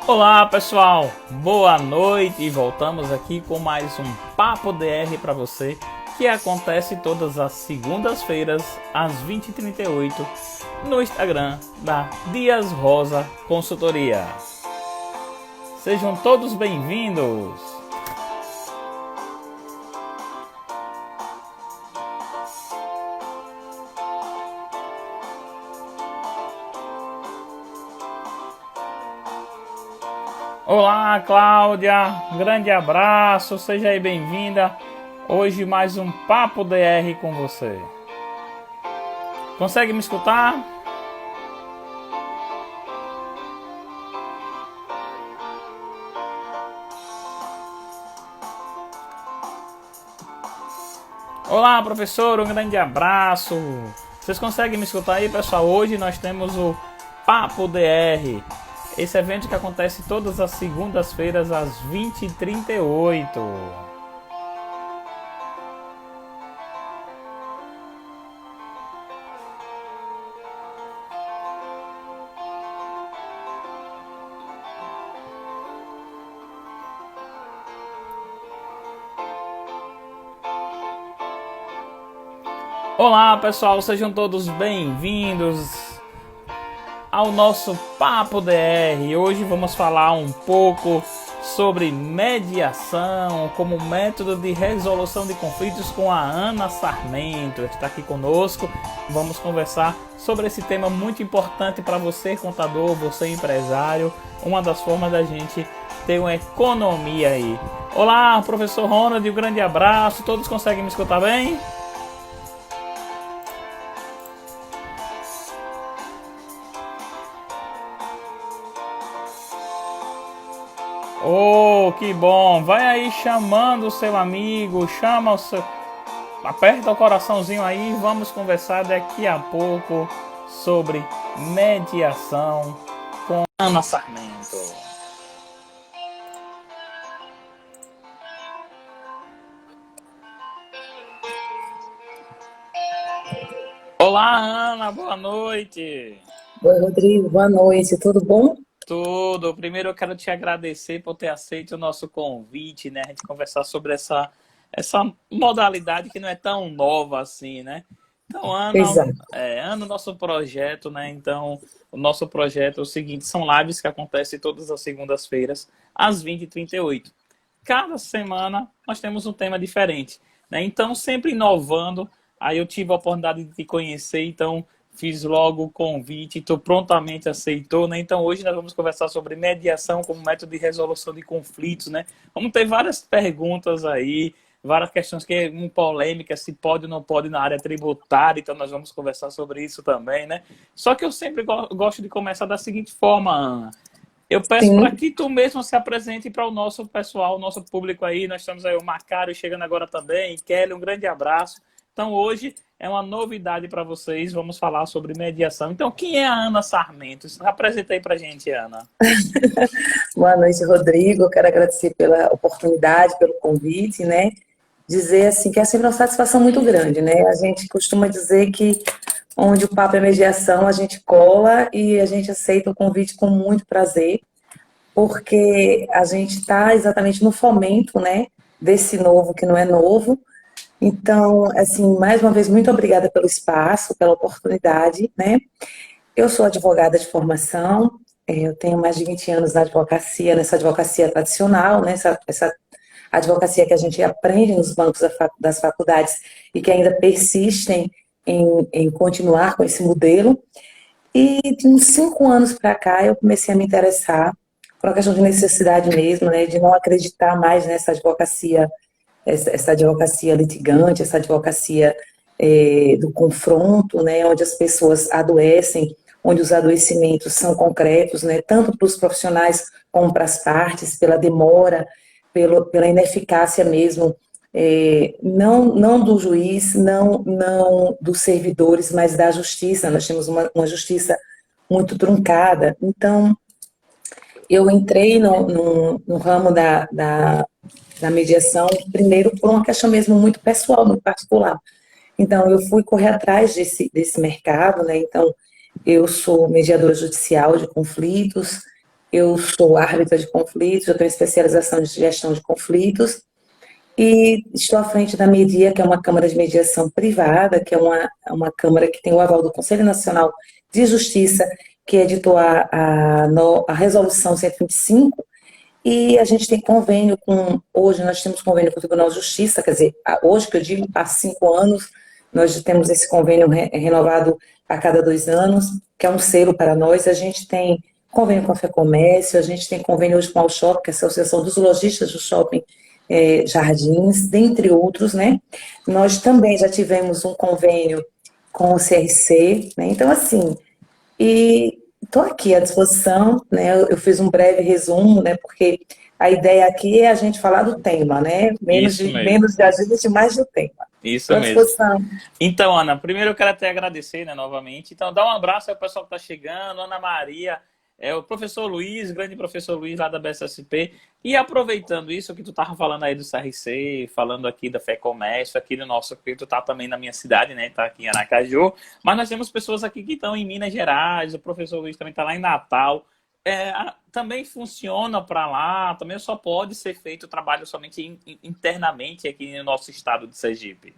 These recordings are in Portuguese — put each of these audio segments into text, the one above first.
Olá pessoal, boa noite e voltamos aqui com mais um Papo DR para você que acontece todas as segundas-feiras às 20h38 no Instagram da Dias Rosa Consultoria. Sejam todos bem-vindos! Olá, Cláudia, grande abraço, seja aí bem-vinda. Hoje mais um Papo DR com você. Consegue me escutar? Olá, professor, um grande abraço. Vocês conseguem me escutar aí, pessoal? Hoje nós temos o Papo DR. Esse evento que acontece todas as segundas-feiras às 20h38. Olá, pessoal, sejam todos bem-vindos ao nosso Papo DR. Hoje vamos falar um pouco sobre mediação como método de resolução de conflitos com a Ana Sarmento. Está aqui conosco. Vamos conversar sobre esse tema muito importante para você, contador, você, empresário. Uma das formas da gente ter uma economia aí. Olá, professor Ronald, um grande abraço. Todos conseguem me escutar bem? Oh, que bom! Vai aí chamando o seu amigo, chama o seu... Aperta o coraçãozinho aí, vamos conversar daqui a pouco sobre mediação com Ana Sarmento. Olá, Ana, boa noite! Oi, Rodrigo, boa noite, tudo bom? Tudo. Primeiro eu quero te agradecer por ter aceito o nosso convite, né? A gente conversar sobre essa modalidade que não é tão nova assim, né? Então, Exato. Ana, o nosso projeto, né? Então, o nosso projeto é o seguinte, são lives que acontecem todas as segundas-feiras, às 20h38. Cada semana nós temos um tema diferente, né? Então, sempre inovando. Aí eu tive a oportunidade de te conhecer, então fiz logo o convite, tu prontamente aceitou, né? Então hoje nós vamos conversar sobre mediação como método de resolução de conflitos, né? Vamos ter várias perguntas aí, várias questões que é polêmica, se pode ou não pode na área tributária, então nós vamos conversar sobre isso também, né? Só que eu sempre gosto de começar da seguinte forma, Ana. Eu peço para Sim, que tu mesmo se apresente para o nosso pessoal, o nosso público aí. Nós estamos aí o Macário chegando agora também, Kelly, um grande abraço. Então hoje é uma novidade para vocês, vamos falar sobre mediação. Então quem é a Ana Sarmento? Se apresenta aí para a gente, Ana. boa noite, Rodrigo. Quero agradecer pela oportunidade, pelo convite, né? Dizer assim que é sempre uma satisfação muito grande, né? A gente costuma dizer que onde o papo é mediação, a gente cola e a gente aceita o convite com muito prazer, porque a gente está exatamente no fomento, né? Desse novo que não é novo. Então, assim, mais uma vez, muito obrigada pelo espaço, pela oportunidade, né? Eu sou advogada de formação, eu tenho mais de 20 anos na advocacia, nessa advocacia tradicional, né? Essa advocacia que a gente aprende nos bancos das faculdades e que ainda persistem em continuar com esse modelo. E de uns 5 anos para cá eu comecei a me interessar por uma questão de necessidade mesmo, né? De não acreditar mais nessa advocacia, essa advocacia litigante, essa advocacia do confronto, né, onde as pessoas adoecem, onde os adoecimentos são concretos, né, tanto para os profissionais como para as partes, pela demora, pela ineficácia mesmo, não do juiz, não dos servidores, mas da justiça. Nós temos uma justiça muito truncada. Então, eu entrei no ramo da mediação, primeiro por uma questão mesmo muito pessoal, muito particular. Então, eu fui correr atrás desse mercado, né? Então, eu sou mediadora judicial de conflitos, Eu sou árbitra de conflitos, eu tenho especialização de gestão de conflitos e estou à frente da Media, que é uma câmara de mediação privada, que é uma câmara que tem o aval do Conselho Nacional de Justiça, que editou a Resolução 125, e a gente tem convênio hoje nós temos convênio com o Tribunal de Justiça, quer dizer, hoje que eu digo, há 5 anos, nós temos esse convênio renovado a cada 2 anos, que é um selo para nós. A gente tem convênio com a FEComércio, a gente tem convênio hoje com a Alshop, que é a Associação dos Lojistas do Shopping Jardins, dentre outros, né? Nós também já tivemos um convênio com o CRC, né? Então, assim, e estou aqui à disposição, né? Eu fiz um breve resumo, né? Porque a ideia aqui é a gente falar do tema, né? Isso mesmo. Menos de agility, mais do tema. Isso Estou à mesmo. disposição. Então, Ana, primeiro eu quero até agradecer, né, novamente. Então, dá um abraço ao pessoal que está chegando, Ana Maria, o professor Luiz, grande professor Luiz lá da BSSP. E aproveitando isso que tu estava falando aí do CRC, falando aqui da FEComércio, aqui do nosso, que tu tá também na minha cidade, né, tá aqui em Aracaju, mas nós temos pessoas aqui que estão em Minas Gerais, o professor Luiz também está lá em Natal. Também funciona para lá, também só pode ser feito o trabalho somente internamente aqui no nosso estado de Sergipe.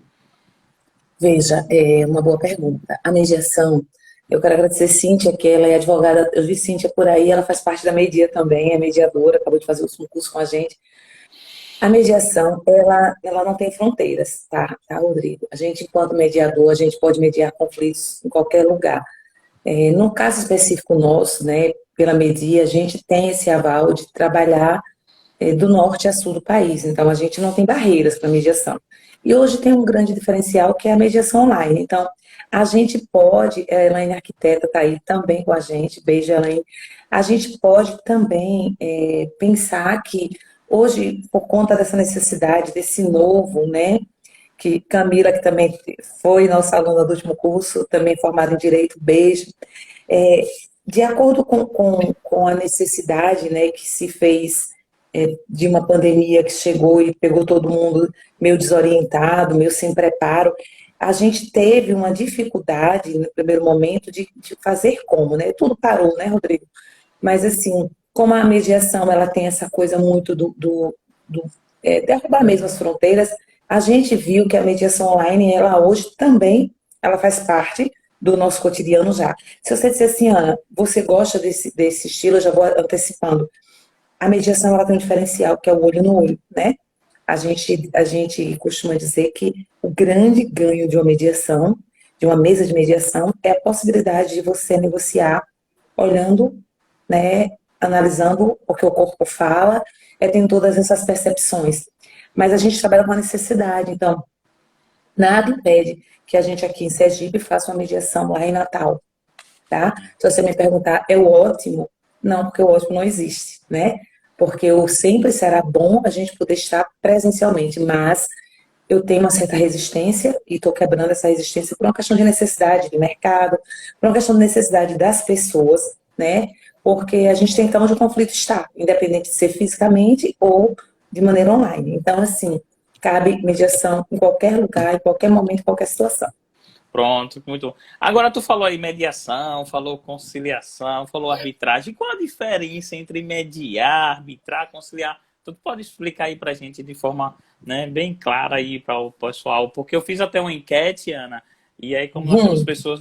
Veja, é uma boa pergunta. A mediação, eu quero agradecer Cíntia, que ela é advogada, eu vi Cíntia por aí, ela faz parte da Media também, é mediadora, acabou de fazer o último curso com a gente. A mediação, ela não tem fronteiras, tá, Rodrigo? A gente, enquanto mediador, a gente pode mediar conflitos em qualquer lugar. No caso específico nosso, né, pela Media, a gente tem esse aval de trabalhar do norte a sul do país. Então, a gente não tem barreiras para mediação. E hoje tem um grande diferencial que é a mediação online. Então, a gente pode, a Elaine Arquiteta está aí também com a gente, beijo, Elaine. A gente pode também pensar que hoje, por conta dessa necessidade, desse novo, né, que Camila, que também foi nossa aluna do último curso, também formada em Direito, beijo, de acordo com a necessidade, né, que se fez de uma pandemia que chegou e pegou todo mundo meio desorientado, meio sem preparo, a gente teve uma dificuldade no primeiro momento de fazer como, né? Tudo parou, né, Rodrigo? Mas assim, como a mediação ela tem essa coisa muito derrubar mesmo as fronteiras, a gente viu que a mediação online, ela hoje também, ela faz parte do nosso cotidiano já. Se você disser assim, Ana, você gosta desse estilo, eu já vou antecipando. A mediação ela tem um diferencial, que é o olho no olho, né? A gente costuma dizer que o grande ganho de uma mediação, de uma mesa de mediação, é a possibilidade de você negociar olhando, né, analisando o que o corpo fala, tem todas essas percepções. Mas a gente trabalha com a necessidade, então, nada impede que a gente aqui em Sergipe faça uma mediação lá em Natal, tá? Se você me perguntar, é o ótimo? Não, porque o ótimo não existe, né? Porque sempre será bom a gente poder estar presencialmente, mas eu tenho uma certa resistência e estou quebrando essa resistência por uma questão de necessidade de mercado, por uma questão de necessidade das pessoas, né? Porque a gente tem que estar onde o conflito está, independente de ser fisicamente ou de maneira online. Então, assim, cabe mediação em qualquer lugar, em qualquer momento, em qualquer situação. Pronto, muito bom. Agora tu falou aí mediação, falou conciliação, falou arbitragem. Qual a diferença entre mediar, arbitrar, conciliar? Tu pode explicar aí pra gente de forma, né, bem clara aí para o pessoal? Porque eu fiz até uma enquete, Ana, e aí como nós temos pessoas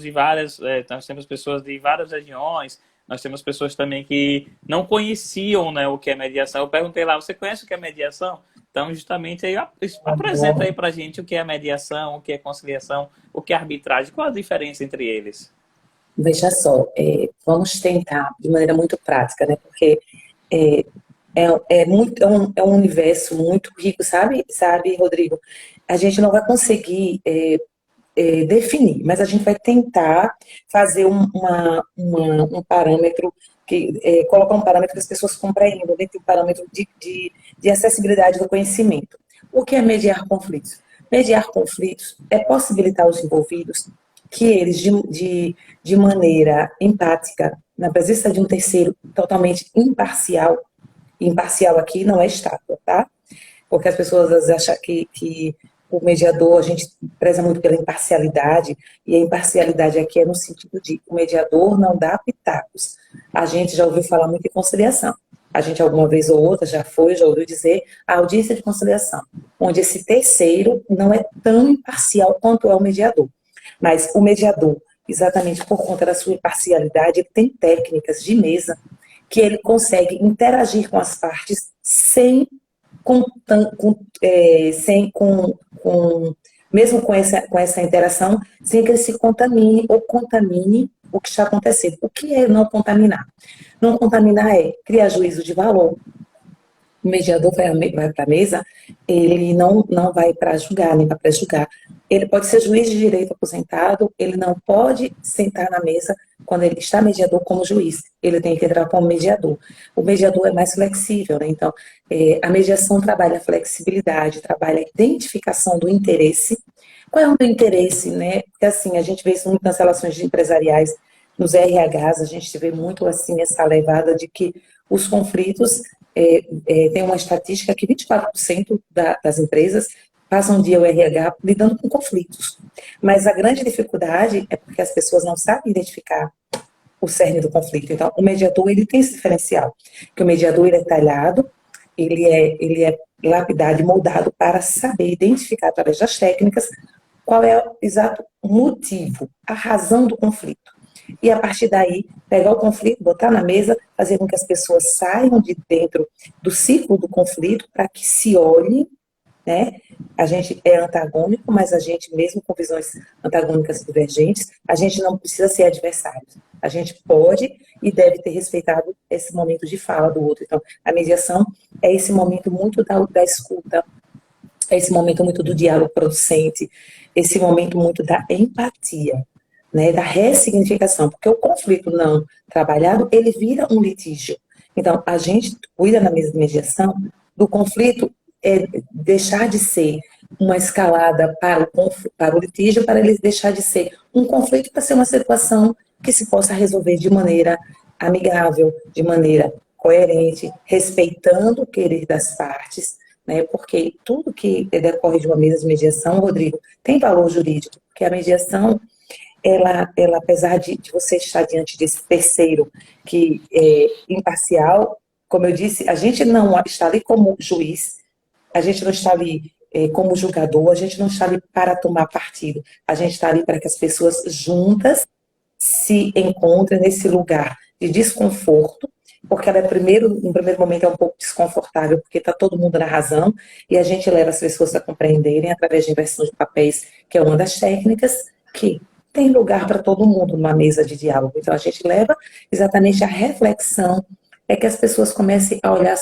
de várias regiões, nós temos pessoas também que não conheciam, né, o que é mediação. Eu perguntei lá, você conhece o que é mediação? Então, justamente, aí apresenta aí pra gente o que é mediação, o que é conciliação, o que é arbitragem, qual a diferença entre eles? Veja só, vamos tentar de maneira muito prática, né? Porque é um universo muito rico, sabe, Rodrigo? A gente não vai conseguir definir, mas a gente vai tentar fazer um parâmetro, colocar um parâmetro que as pessoas compreendam dentro do parâmetro de acessibilidade do conhecimento. O que é mediar conflitos? Mediar conflitos é possibilitar aos envolvidos que eles, de maneira empática, na presença de um terceiro totalmente imparcial aqui não é estátua, tá? Porque as pessoas às vezes acham que o mediador, a gente preza muito pela imparcialidade, e a imparcialidade aqui é no sentido de o mediador não dá pitacos. A gente já ouviu falar muito em conciliação. A gente alguma vez ou outra já ouviu dizer a audiência de conciliação, onde esse terceiro não é tão imparcial quanto é o mediador. Mas o mediador, exatamente por conta da sua imparcialidade, ele tem técnicas de mesa que ele consegue interagir com as partes mesmo com essa interação, sem que ele se contamine ou contamine o que está acontecendo. O que é não contaminar? Não contaminar é criar juízo de valor. O mediador vai para a mesa, ele não vai para julgar, nem para pré-julgar. Ele pode ser juiz de direito aposentado, ele não pode sentar na mesa quando ele está mediador como juiz. Ele tem que entrar como mediador. O mediador é mais flexível, né? Então, a mediação trabalha a flexibilidade, trabalha a identificação do interesse. Qual é o meu interesse, né? Porque assim, a gente vê isso muito nas relações empresariais, nos RHs, a gente vê muito assim essa levada de que os conflitos, tem uma estatística que 24% das empresas passam um dia o RH lidando com conflitos. Mas a grande dificuldade é porque as pessoas não sabem identificar o cerne do conflito. Então, o mediador, ele tem esse diferencial, que o mediador, ele é talhado, ele é lapidado e moldado para saber identificar, através das técnicas, qual é o exato motivo, a razão do conflito. E a partir daí, pegar o conflito, botar na mesa, fazer com que as pessoas saiam de dentro do ciclo do conflito para que se olhem, né? A gente é antagônico, mas a gente, mesmo com visões antagônicas e divergentes, a gente não precisa ser adversário. A gente pode e deve ter respeitado esse momento de fala do outro. Então, a mediação é esse momento muito da escuta, é esse momento muito do diálogo producente, esse momento muito da empatia, né, da ressignificação, porque o conflito não trabalhado, ele vira um litígio. Então, a gente cuida na mesa de mediação do conflito deixar de ser uma escalada para o litígio, para ele deixar de ser um conflito, para ser uma situação que se possa resolver de maneira amigável, de maneira coerente, respeitando o querer das partes, né, porque tudo que decorre de uma mesa de mediação, Rodrigo, tem valor jurídico, porque a mediação ela apesar de você estar diante desse terceiro que é imparcial, como eu disse, a gente não está ali como juiz, a gente não está ali como julgador, a gente não está ali para tomar partido, a gente está ali para que as pessoas juntas se encontrem nesse lugar de desconforto, porque ela no primeiro momento é um pouco desconfortável, porque está todo mundo na razão, e a gente leva as pessoas a compreenderem através de inversão de papéis, que é uma das técnicas, que tem lugar para todo mundo numa mesa de diálogo. Então, a gente leva exatamente a reflexão, é que as pessoas comecem a olhar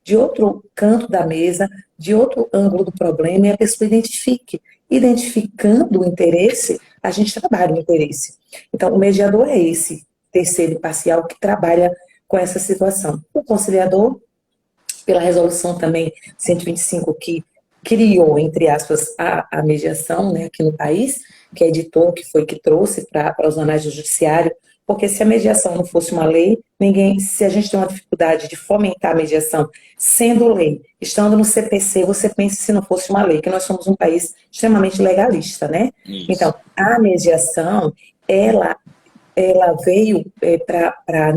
de outro canto da mesa, de outro ângulo do problema, e a pessoa identifique. Identificando o interesse, a gente trabalha o interesse. Então, o mediador é esse terceiro imparcial que trabalha com essa situação. O conciliador, pela resolução também 125, que criou, entre aspas, a mediação, né, aqui no país, que editou, que trouxe para os anais do judiciário, porque se a mediação não fosse uma lei, se a gente tem uma dificuldade de fomentar a mediação sendo lei, estando no CPC, você pensa se não fosse uma lei, que nós somos um país extremamente legalista, né? Isso. Então, a mediação, ela veio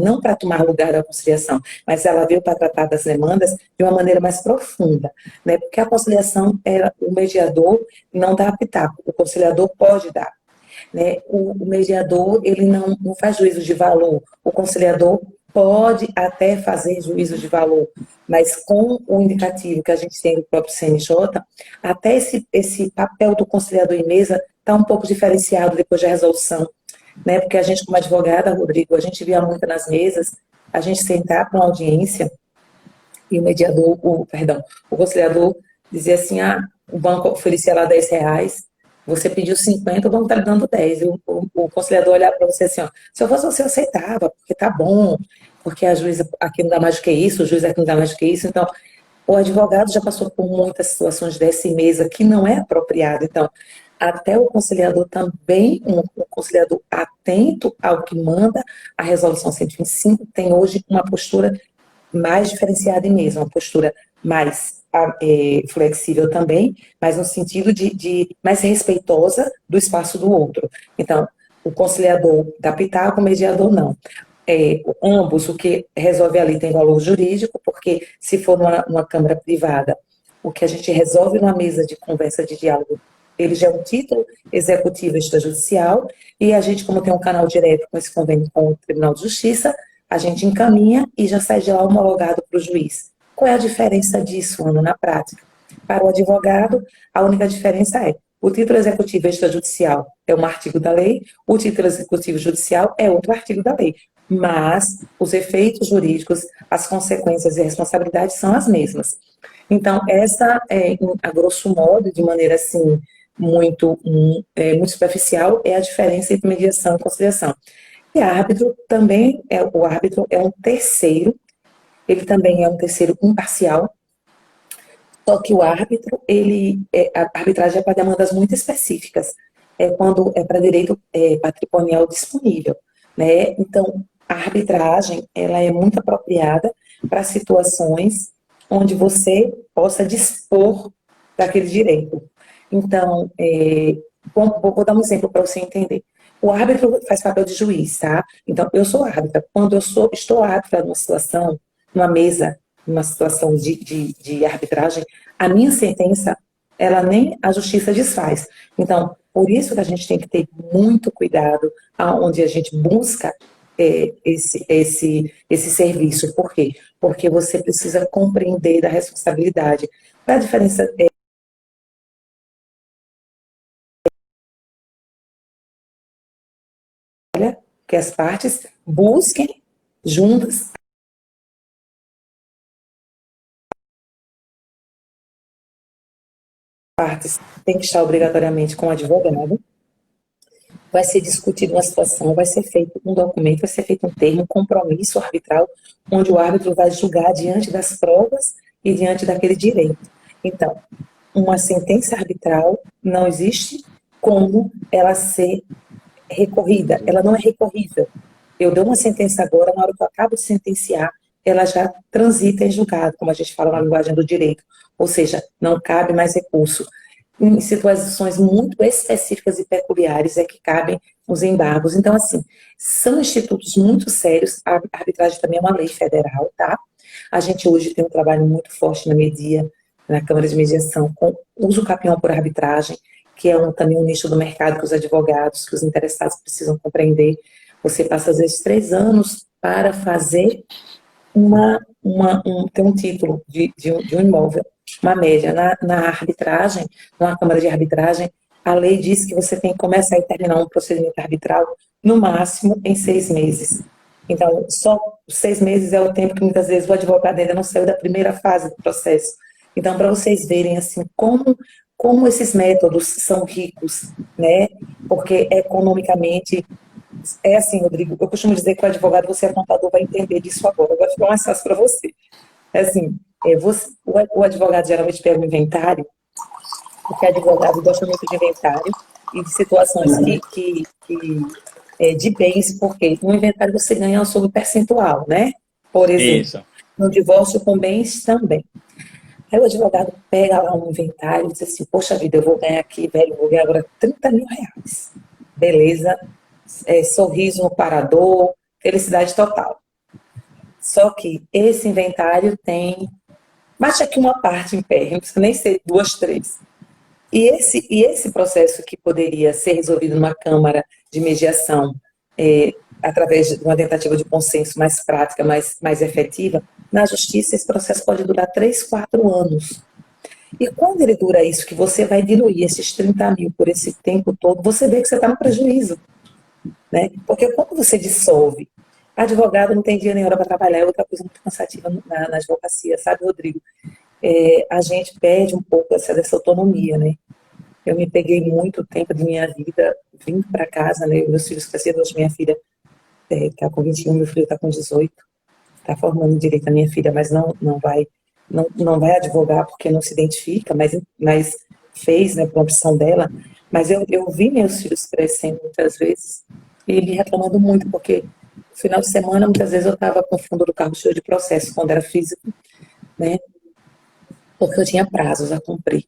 não para tomar lugar da conciliação, mas ela veio para tratar das demandas de uma maneira mais profunda, né? Porque a conciliação, o mediador não dá pitaco, o conciliador pode dar, né? O mediador, ele não faz juízo de valor, o conciliador pode até fazer juízo de valor, mas com o indicativo que a gente tem do próprio CNJ, até esse papel do conciliador em mesa está um pouco diferenciado depois da resolução, né? Porque a gente, como advogada, Rodrigo, a gente via muito nas mesas, a gente sentar para uma audiência e o conciliador dizia assim, o banco oferecia lá R$10, você pediu 50, o banco está lhe dando 10. E o conciliador olhava para você assim, se eu fosse você, eu aceitava, porque tá bom, porque a juíza aqui não dá mais do que isso, o juiz aqui não dá mais do que isso. Então, o advogado já passou por muitas situações dessa em mesa que não é apropriado. Então, até o conciliador também, um conciliador atento ao que manda a resolução 125, tem hoje uma postura mais diferenciada em mesa, uma postura mais flexível também, mas no sentido de mais respeitosa do espaço do outro. Então, o conciliador dá pitaco, o mediador não. Ambos, o que resolve ali tem valor jurídico, porque se for numa câmara privada, o que a gente resolve numa mesa de conversa, de diálogo, ele já é um título executivo extrajudicial, e a gente, como tem um canal direto com esse convênio com o Tribunal de Justiça, a gente encaminha e já sai de lá homologado para o juiz. Qual é a diferença disso, Ana, na prática? Para o advogado, a única diferença é o título executivo extrajudicial é um artigo da lei, o título executivo judicial é outro artigo da lei. Mas os efeitos jurídicos, as consequências e responsabilidades são as mesmas. Então, essa, a grosso modo, de maneira assim, muito superficial, é a diferença entre mediação e conciliação. E árbitro também, o árbitro é um terceiro, ele também é um terceiro imparcial, só que o árbitro, a arbitragem é para demandas muito específicas, quando é para direito patrimonial disponível, né? Então, a arbitragem, ela é muito apropriada para situações onde você possa dispor daquele direito. Então, vou dar um exemplo para você entender. O árbitro faz papel de juiz, tá? Então, eu sou árbitra. Quando estou árbitra numa situação, numa mesa, numa situação de arbitragem, a minha sentença, ela nem a justiça desfaz. Então, por isso que a gente tem que ter muito cuidado aonde a gente busca esse serviço. Por quê? Porque você precisa compreender da responsabilidade. Qual é a diferença? Que as partes busquem juntas. Partes têm que estar obrigatoriamente com o advogado. Vai ser discutida uma situação, vai ser feito um documento, vai ser feito um termo, um compromisso arbitral, onde o árbitro vai julgar diante das provas e diante daquele direito. Então, uma sentença arbitral não existe como ela ser recorrida, ela não é recorrível. Eu dou uma sentença agora, na hora que eu acabo de sentenciar, ela já transita em julgado, como a gente fala na linguagem do direito, ou seja, não cabe mais recurso. Em situações muito específicas e peculiares é que cabem os embargos. Então, assim, são institutos muito sérios, a arbitragem também é uma lei federal, tá? A gente hoje tem um trabalho muito forte na Media, na Câmara de Mediação, com uso capião por arbitragem, que é também um nicho do mercado que os advogados, que os interessados precisam compreender. Você passa, às vezes, 3 anos para fazer ter um título de um imóvel, uma média. Na arbitragem, na Câmara de Arbitragem, a lei diz que você tem que começar e terminar um procedimento arbitral no máximo em 6 meses. Então, só 6 meses é o tempo que muitas vezes o advogado ainda não saiu da primeira fase do processo. Então, para vocês verem assim como esses métodos são ricos, né? Porque economicamente é assim, Rodrigo, eu costumo dizer que o advogado, você é contador, vai entender disso agora ficar mais fácil para você. É assim, o advogado geralmente pega o inventário, porque o advogado gosta muito de inventário e de situações de bens, porque no inventário você ganha sobre percentual, né? Por exemplo, Isso. no divórcio com bens também. Aí o advogado pega lá um inventário e diz assim, poxa vida, eu vou ganhar aqui, velho, vou ganhar agora R$ 30.000. Beleza, sorriso no parador, felicidade total. Só que esse inventário tem, bate aqui uma parte em pé, não precisa nem ser 2, 3. E esse processo que poderia ser resolvido numa câmara de mediação, através de uma tentativa de consenso mais prática, mais efetiva, na justiça esse processo pode durar 3, 4 anos. E quando ele dura isso, que você vai diluir esses 30 mil por esse tempo todo, você vê que você está no prejuízo. Né? Porque quando você dissolve, advogado não tem dia nem hora para trabalhar, é outra coisa muito cansativa na advocacia, sabe, Rodrigo? A gente perde um pouco dessa autonomia, né? Eu me peguei muito tempo de minha vida vindo para casa, né? Meus filhos cresceram, hoje minha filha está com 21, meu filho está com 18, está formando direito a minha filha, mas não vai advogar porque não se identifica, mas fez, né, por opção dela. Mas eu vi meus filhos crescendo muitas vezes e me reclamando muito, porque no final de semana, muitas vezes eu estava com o fundo do carro cheio de processo, quando era físico, né? porque eu tinha prazos a cumprir,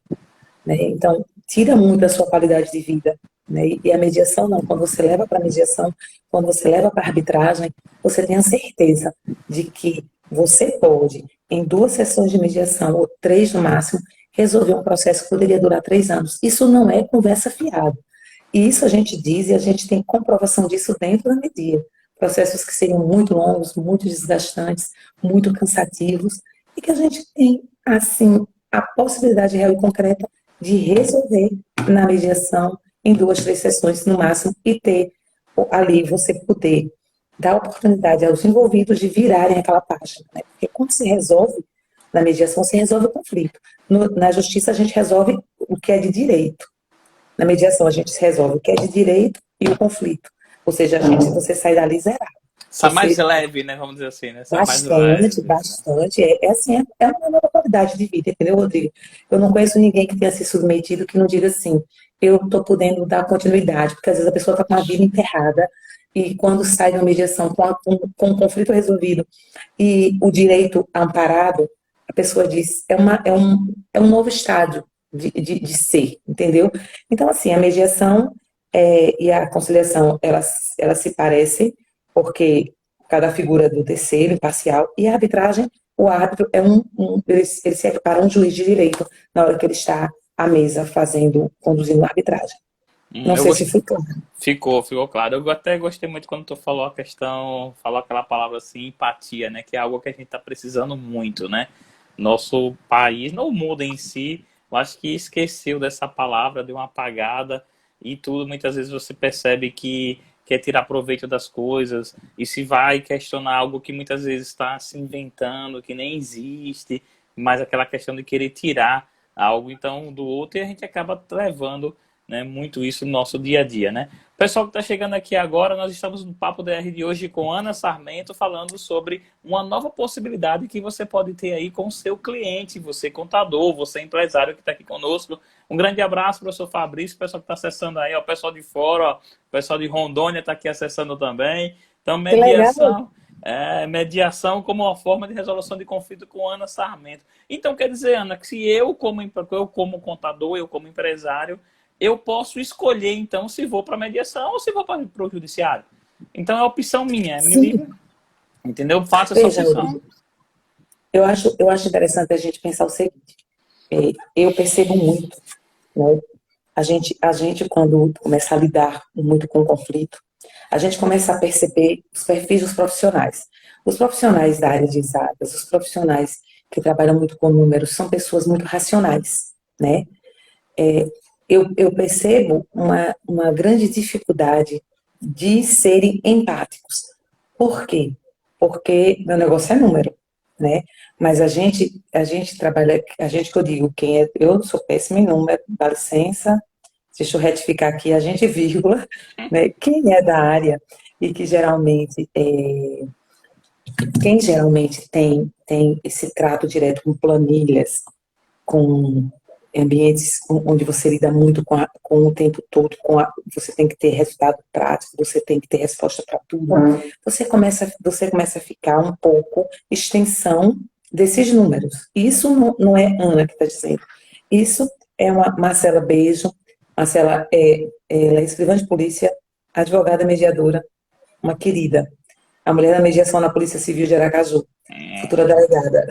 né? Então, tira muito a sua qualidade de vida, né? E a mediação não, quando você leva para a mediação, quando você leva para a arbitragem, você tem a certeza de que você pode, em 2 sessões de mediação, ou 3 no máximo, resolver um processo que poderia durar 3 anos. Isso não é conversa fiada. E isso a gente diz e a gente tem comprovação disso dentro da media. Processos que seriam muito longos, muito desgastantes, muito cansativos, e que a gente tem, assim, a possibilidade real e concreta de resolver na mediação em 2, 3 sessões no máximo e ter ali você poder dar oportunidade aos envolvidos de virarem aquela página, né? Porque quando se resolve na mediação, se resolve o conflito. Na justiça, a gente resolve o que é de direito. Na mediação, a gente resolve o que é de direito e o conflito. Ou seja, você sai dali zerado. Sai mais leve, né? Vamos dizer assim, né? Sai mais Bastante, leve, bastante. É assim, é uma nova qualidade de vida, entendeu, Rodrigo? Eu não conheço ninguém que tenha se submetido que não diga assim, eu estou podendo dar continuidade, porque às vezes a pessoa está com a vida enterrada e quando sai de uma mediação com um conflito resolvido e o direito amparado, a pessoa diz, é um novo estádio de ser, entendeu? Então, assim, a mediação e a conciliação, elas se parecem, porque cada figura do terceiro, imparcial, e a arbitragem, o árbitro ele se equipara a um juiz de direito na hora que ele está à mesa conduzindo a arbitragem. Não sei se foi claro. Ficou claro. Eu até gostei muito quando tu falou falou aquela palavra assim, empatia, né? Que é algo que a gente está precisando muito, né? Nosso país, no mundo em si, eu acho que esqueceu dessa palavra, deu uma apagada e tudo. Muitas vezes você percebe que quer tirar proveito das coisas e se vai questionar algo que muitas vezes está se inventando, que nem existe, mas aquela questão de querer tirar algo então do outro e a gente acaba levando, né, muito isso no nosso dia a dia, né? O pessoal que está chegando aqui agora, nós estamos no Papo DR de hoje com Ana Sarmento, falando sobre uma nova possibilidade que você pode ter aí com o seu cliente, você contador, você empresário que está aqui conosco. Um grande abraço, professor Fabrício, o pessoal que está acessando aí, ó, o pessoal de fora, ó, o pessoal de Rondônia está aqui acessando também. Então, mediação como uma forma de resolução de conflito com Ana Sarmento. Então, quer dizer, Ana, que se eu como contador, eu como empresário, eu posso escolher, então, se vou para a mediação ou se vou para o judiciário. Então, é opção minha, é livre. Entendeu? Faça essa opção. Eu acho interessante a gente pensar o seguinte. Eu percebo muito, né? A gente, quando começa a lidar muito com o conflito, a gente começa a perceber os perfis dos profissionais. Os profissionais da área de exatas, os profissionais que trabalham muito com números, são pessoas muito racionais, né? Eu percebo uma grande dificuldade de serem empáticos. Por quê? Porque meu negócio é número, né? Mas a gente trabalha, que eu digo, eu sou péssima em número, dá licença, deixa eu retificar aqui, a gente vírgula, né? Quem é da área e que quem geralmente tem esse trato direto com planilhas, com ambientes onde você lida muito com o tempo todo, você tem que ter resultado prático, você tem que ter resposta para tudo, você começa a ficar um pouco extensão desses números. Isso não é Ana que está dizendo. Isso é uma Marcela Beijo. Marcela ela é escrivã de polícia, advogada mediadora, uma querida. A mulher da mediação na Polícia Civil de Aracaju, futura delegada.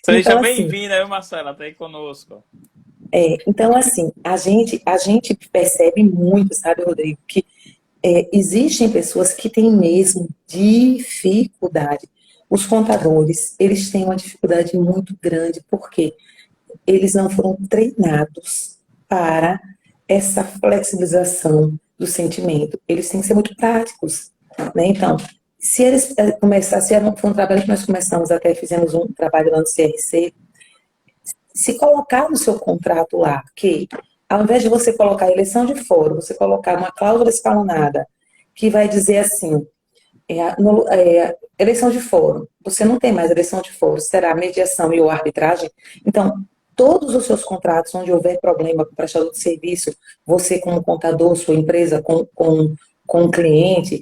Seja então, bem-vinda, viu, Marcela? Está aí conosco. Então, assim, a gente percebe muito, sabe, Rodrigo, que existem pessoas que têm mesmo dificuldade. Os contadores, eles têm uma dificuldade muito grande, porque eles não foram treinados para essa flexibilização do sentimento. Eles têm que ser muito práticos, né? Então, se eles foi um trabalho que nós começamos, até fizemos um trabalho lá no CRC, se colocar no seu contrato lá, que ao invés de você colocar eleição de foro, você colocar uma cláusula escalonada, que vai dizer assim, eleição de foro, você não tem mais eleição de foro, será mediação e ou arbitragem. Então, todos os seus contratos, onde houver problema com o prestador de serviço, você como contador, sua empresa com o cliente,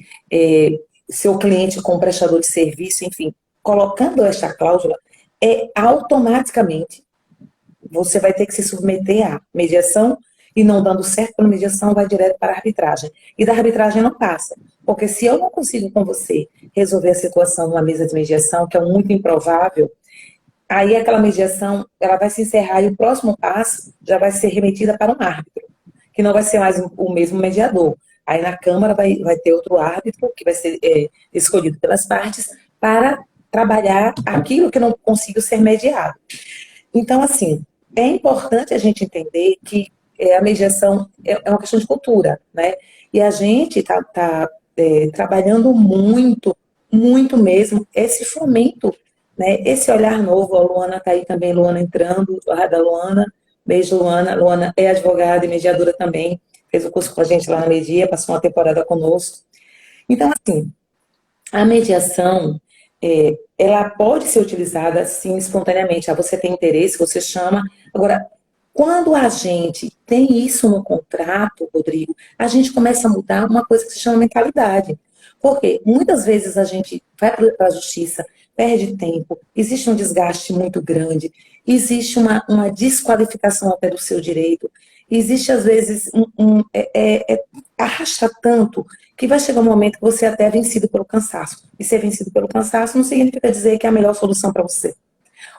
seu cliente com o prestador de serviço, enfim, colocando esta cláusula, automaticamente você vai ter que se submeter à mediação e não dando certo pela mediação, vai direto para a arbitragem. E da arbitragem não passa. Porque se eu não consigo com você resolver a situação numa mesa de mediação, que é muito improvável, aí aquela mediação ela vai se encerrar e o próximo passo já vai ser remetida para um árbitro, que não vai ser mais o mesmo mediador. Aí na Câmara vai ter outro árbitro que vai ser escolhido pelas partes para trabalhar aquilo que não conseguiu ser mediado. Então, assim, é importante a gente entender que a mediação é uma questão de cultura, né? E a gente está trabalhando muito, muito mesmo, esse fomento, né? Esse olhar novo. A Luana está aí também, Luana entrando, a da Luana, beijo Luana. Luana é advogada e mediadora também, fez o curso com a gente lá na Media, passou uma temporada conosco. Então, assim, a mediação, ela pode ser utilizada, assim, espontaneamente. Você tem interesse, você chama. Agora, quando a gente tem isso no contrato, Rodrigo, a gente começa a mudar uma coisa que se chama mentalidade. Porque muitas vezes a gente vai para a justiça, perde tempo, existe um desgaste muito grande, existe uma desqualificação até do seu direito, existe às vezes arrasta tanto que vai chegar um momento que você até é vencido pelo cansaço. E ser vencido pelo cansaço não significa dizer que é a melhor solução para você.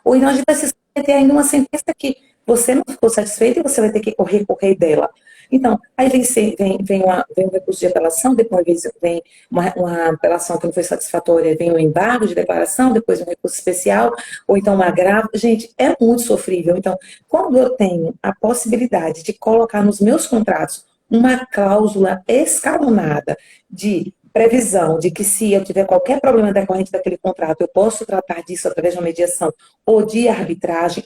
Ou então a gente vai se submeter ainda uma sentença que você não ficou satisfeito e você vai ter que recorrer dela. Então, aí vem um recurso de apelação, depois vem uma apelação que não foi satisfatória, vem um embargo de declaração, depois um recurso especial, ou então um agravo. Gente, é muito sofrível. Então, quando eu tenho a possibilidade de colocar nos meus contratos uma cláusula escalonada de previsão de que se eu tiver qualquer problema decorrente daquele contrato, eu posso tratar disso através de uma mediação ou de arbitragem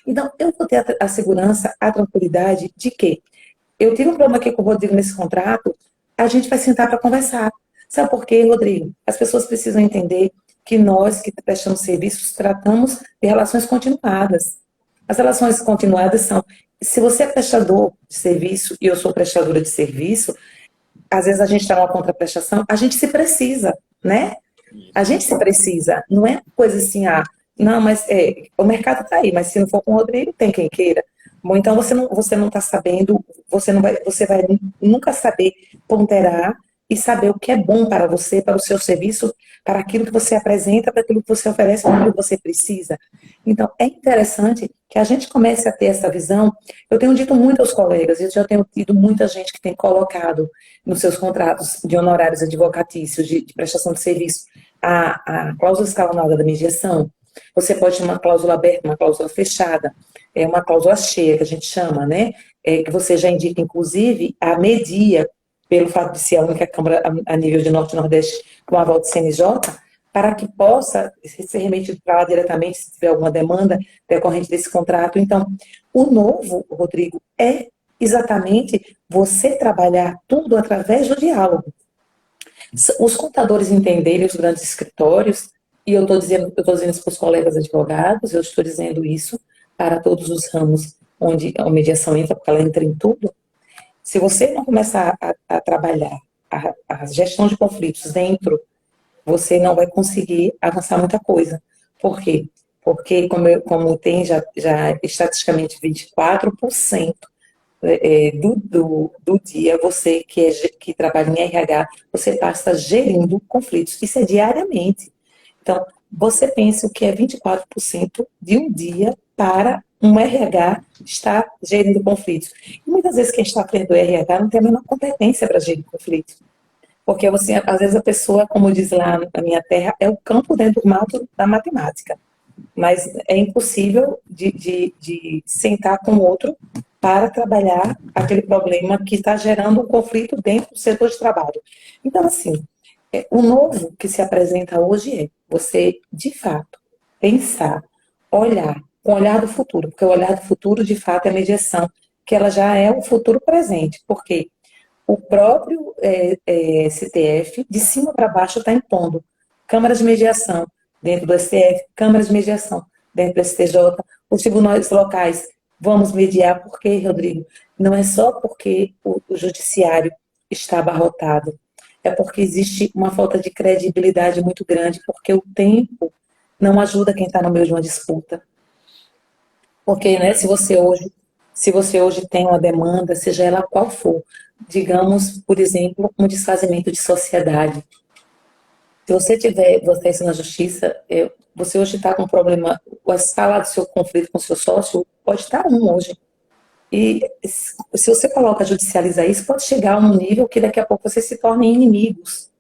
então eu vou ter a segurança, a tranquilidade de que eu tive um problema aqui com o Rodrigo nesse contrato, a gente vai sentar para conversar. Sabe por quê, Rodrigo? As pessoas precisam entender que nós que prestamos serviços tratamos de relações continuadas. As relações continuadas são, se você é prestador de serviço e eu sou prestadora de serviço, às vezes a gente está numa contraprestação, a gente se precisa, né? A gente se precisa, não é coisa assim, não, mas o mercado está aí, mas se não for com o Rodrigo, tem quem queira. Bom, então você não está sabendo, você vai nunca saber ponderar e saber o que é bom para você, para o seu serviço, para aquilo que você apresenta, para aquilo que você oferece, para aquilo que você precisa. Então, é interessante que a gente comece a ter essa visão. Eu tenho dito muito aos colegas, eu já tenho tido muita gente que tem colocado nos seus contratos de honorários advocatícios, de prestação de serviço, a cláusula escalonada da mediação. Você pode ter uma cláusula aberta, uma cláusula fechada, uma cláusula cheia, que a gente chama, né? Que você já indica, inclusive, a media, pelo fato de ser a única Câmara a nível de Norte e Nordeste com aval do CNJ, para que possa ser remetido para lá diretamente, se tiver alguma demanda decorrente desse contrato. Então, o novo, Rodrigo, é exatamente você trabalhar tudo através do diálogo. Os contadores entenderem, os grandes escritórios, e eu estou dizendo isso para os colegas advogados, eu estou dizendo isso para todos os ramos onde a mediação entra, porque ela entra em tudo. Se você não começar a trabalhar a gestão de conflitos dentro, você não vai conseguir avançar muita coisa. Por quê? Porque, como tem já estatisticamente 24% do dia, você que trabalha em RH, você passa gerindo conflitos. Isso é diariamente. Então, você pensa o que é 24% de um dia para um RH estar gerindo conflitos. E muitas vezes quem está aprendendo RH não tem a menor competência para gerir conflitos. Porque, às vezes, a pessoa, como diz lá na minha terra, é o campo dentro do mato da matemática. Mas é impossível de sentar com o outro para trabalhar aquele problema que está gerando um conflito dentro do setor de trabalho. Então, assim, o novo que se apresenta hoje é você, de fato, pensar, olhar, com o olhar do futuro, porque o olhar do futuro, de fato, é a mediação, que ela já é o futuro presente, porque o próprio STF, de cima para baixo, está impondo câmaras de mediação dentro do STF, câmaras de mediação dentro do STJ, os tribunais locais. Vamos mediar, porque, Rodrigo, não é só porque o judiciário está abarrotado, é porque existe uma falta de credibilidade muito grande, porque o tempo não ajuda quem está no meio de uma disputa. Porque, né, se você hoje tem uma demanda, seja ela qual for, digamos, por exemplo, um desfazimento de sociedade. Se você tiver você na justiça, você hoje está com um problema, a escala do seu conflito com o seu sócio pode estar hoje. E se você coloca judicializar isso, pode chegar a um nível que daqui a pouco vocês se tornem inimigos.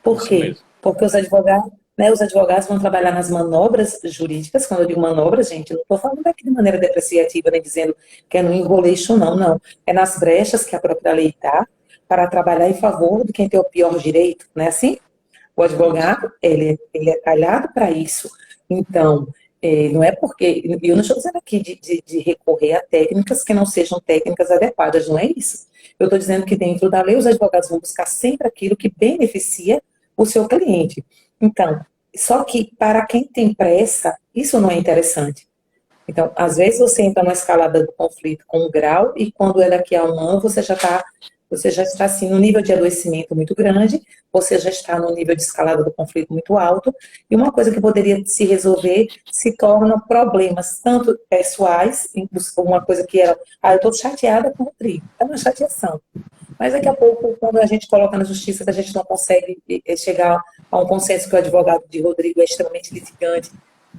Por Isso quê? mesmo. Porque os advogados vão trabalhar nas manobras jurídicas. Quando eu digo manobras, gente, eu não estou falando aqui de maneira depreciativa, nem dizendo que é no enroleixo, não, não. É nas brechas que a própria lei está para trabalhar em favor de quem tem o pior direito, não é assim? O Isso. advogado, ele é talhado para isso. Então, não é porque. Eu não estou dizendo aqui de recorrer a técnicas que não sejam técnicas adequadas, não é isso. Eu estou dizendo que dentro da lei os advogados vão buscar sempre aquilo que beneficia o seu cliente. Então, só que para quem tem pressa, isso não é interessante. Então, às vezes você entra numa escalada do conflito com um grau e quando é daqui a um ano você já está assim no nível de adoecimento muito grande, você já está no nível de escalada do conflito muito alto e uma coisa que poderia se resolver se torna problemas tanto pessoais, uma coisa que era, eu estou chateada com o Rodrigo, é uma chateação. Mas daqui a pouco, quando a gente coloca na justiça que a gente não consegue chegar a um consenso que o advogado de Rodrigo é extremamente litigante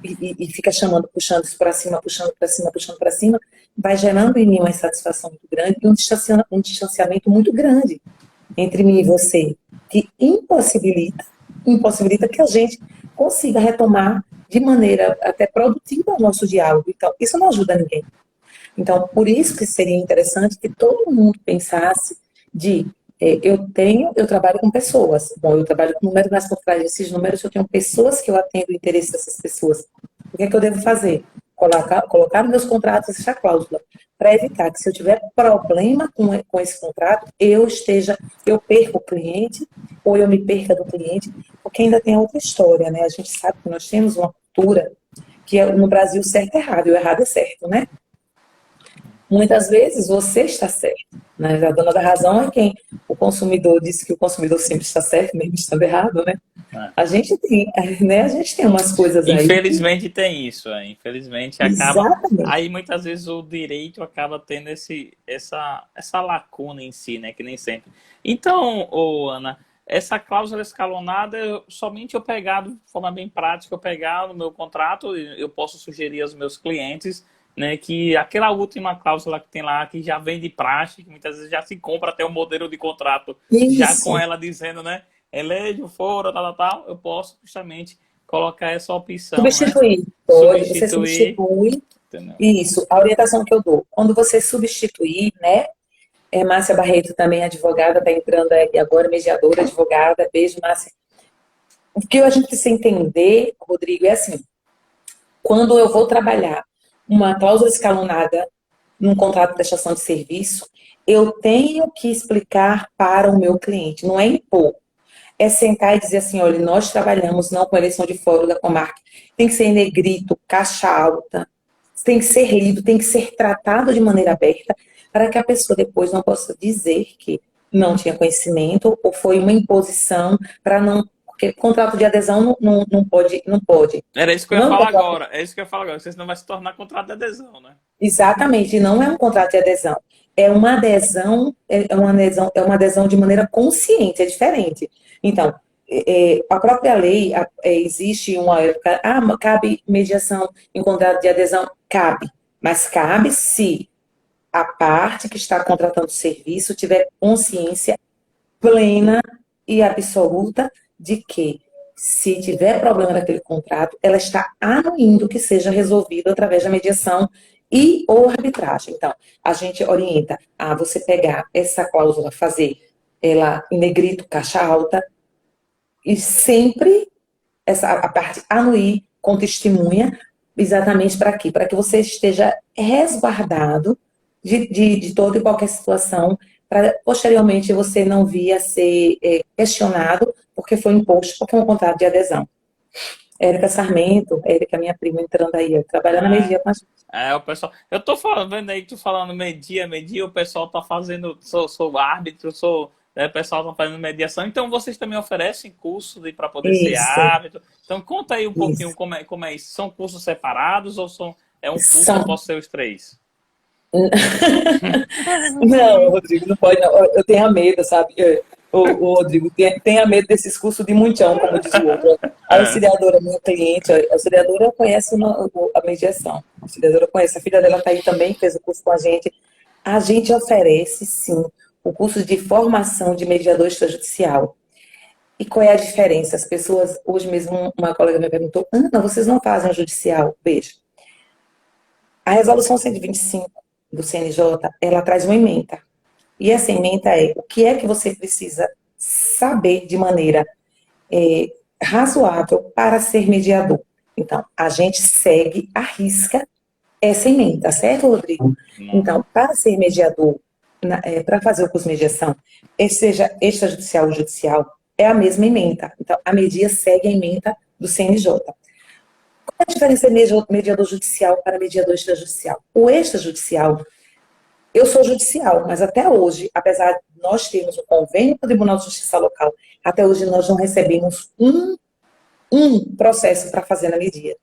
e fica chamando, puxando isso para cima, puxando para cima, puxando para cima, vai gerando em mim uma insatisfação muito grande e um distanciamento muito grande entre mim e você, que impossibilita que a gente consiga retomar de maneira até produtiva o nosso diálogo. Então, isso não ajuda ninguém. Então, por isso que seria interessante que todo mundo pensasse de eu trabalho com pessoas. Bom, eu trabalho com números, mas por trás desses números eu tenho pessoas que eu atendo o interesse dessas pessoas. O que é que eu devo fazer? Colocar nos meus contratos essa cláusula para evitar que se eu tiver problema com esse contrato, eu perca o cliente ou eu me perca do cliente, porque ainda tem outra história, né? A gente sabe que nós temos uma cultura que é no Brasil certo é errado, e o errado é certo, né? Muitas vezes você está certo, né? A dona da razão é quem o consumidor disse que o consumidor sempre está certo, mesmo estando errado, né? É. A gente tem, né? A gente tem umas coisas aí que, Infelizmente tem isso, infelizmente acaba. exatamente, Aí muitas vezes o direito acaba tendo essa lacuna em si, né? Que nem sempre. Então, Ana, essa cláusula escalonada, somente eu pegar, de forma bem prática, eu pegar no meu contrato, eu posso sugerir aos meus clientes, né, que aquela última cláusula que tem lá, que já vem de praxe, que muitas vezes já se compra até o modelo de contrato, já com isso, ela dizendo, né? Elejo, foro, tal, tal, tal, eu posso justamente colocar essa opção, né? substituir, pode, você Substituir, substitui, entendeu? isso, a orientação que eu dou, quando você substituir, né? Márcia Barreto também é advogada, está entrando aí agora, mediadora, advogada, beijo, Márcia. O que a gente precisa entender, Rodrigo, é assim, quando eu vou trabalhar uma cláusula escalonada num contrato de prestação de serviço, eu tenho que explicar para o meu cliente, não é impor. É sentar e dizer assim, olha, nós trabalhamos não com eleição de fórum da comarca, tem que ser em negrito, caixa alta, tem que ser lido, tem que ser tratado de maneira aberta, para que a pessoa depois não possa dizer que não tinha conhecimento ou foi uma imposição para não. Porque contrato de adesão não pode, não pode. Era isso que eu ia Não é um falar contrato. agora. É isso que eu ia falar agora. Você não vai se tornar contrato de adesão, né? Exatamente, não é um contrato de adesão. É uma adesão de maneira consciente, é diferente. Então, a própria lei, existe uma época, cabe mediação em contrato de adesão? Cabe, mas cabe se a parte que está contratando o serviço tiver consciência plena e absoluta de que, se tiver problema naquele contrato, ela está anuindo que seja resolvido através da mediação e ou arbitragem. Então, a gente orienta a você pegar essa cláusula, fazer ela em negrito, caixa alta, e sempre a parte anuir com testemunha, exatamente para quê? Para que você esteja resguardado de toda e qualquer situação, para posteriormente você não vir a ser questionado porque foi imposto, porque é um contrato de adesão. Érica Sarmento, Érica, minha prima, entrando aí, trabalhando na É, media com a gente. o pessoal. Eu tô falando, vendo aí, tu falando media, o pessoal tá fazendo. Sou árbitro, o pessoal tá fazendo mediação. Então vocês também oferecem curso para poder ser Isso, árbitro. Então conta aí um pouquinho isso. como é isso. São cursos separados ou são É um curso, São... eu posso ser os três. Não, Rodrigo, não pode, não. Eu tenho medo, sabe? O Rodrigo tenha medo desses cursos de mundial, como diz o outro. A É. auxiliadora, minha cliente, a auxiliadora conhece a mediação. A auxiliadora conhece, a filha dela está aí também, fez o curso com a gente. A gente oferece, sim, o curso de formação de mediador extrajudicial. E qual é a diferença? As pessoas, hoje mesmo, uma colega me perguntou, Ana, vocês não fazem o judicial? Veja, a resolução 125 do CNJ, ela traz uma ementa. E essa ementa é o que é que você precisa saber de maneira razoável para ser mediador. Então, a gente segue à risca essa ementa, certo, Rodrigo? Não. Então, para ser mediador, para fazer o curso de mediação, seja extrajudicial ou judicial, é a mesma ementa. Então, a media segue a ementa do CNJ. Qual é a diferença de mediador judicial para mediador extrajudicial? O extrajudicial, eu sou judicial, mas até hoje, apesar de nós termos um convênio com o Tribunal de Justiça Local, até hoje nós não recebemos um processo para fazer na media.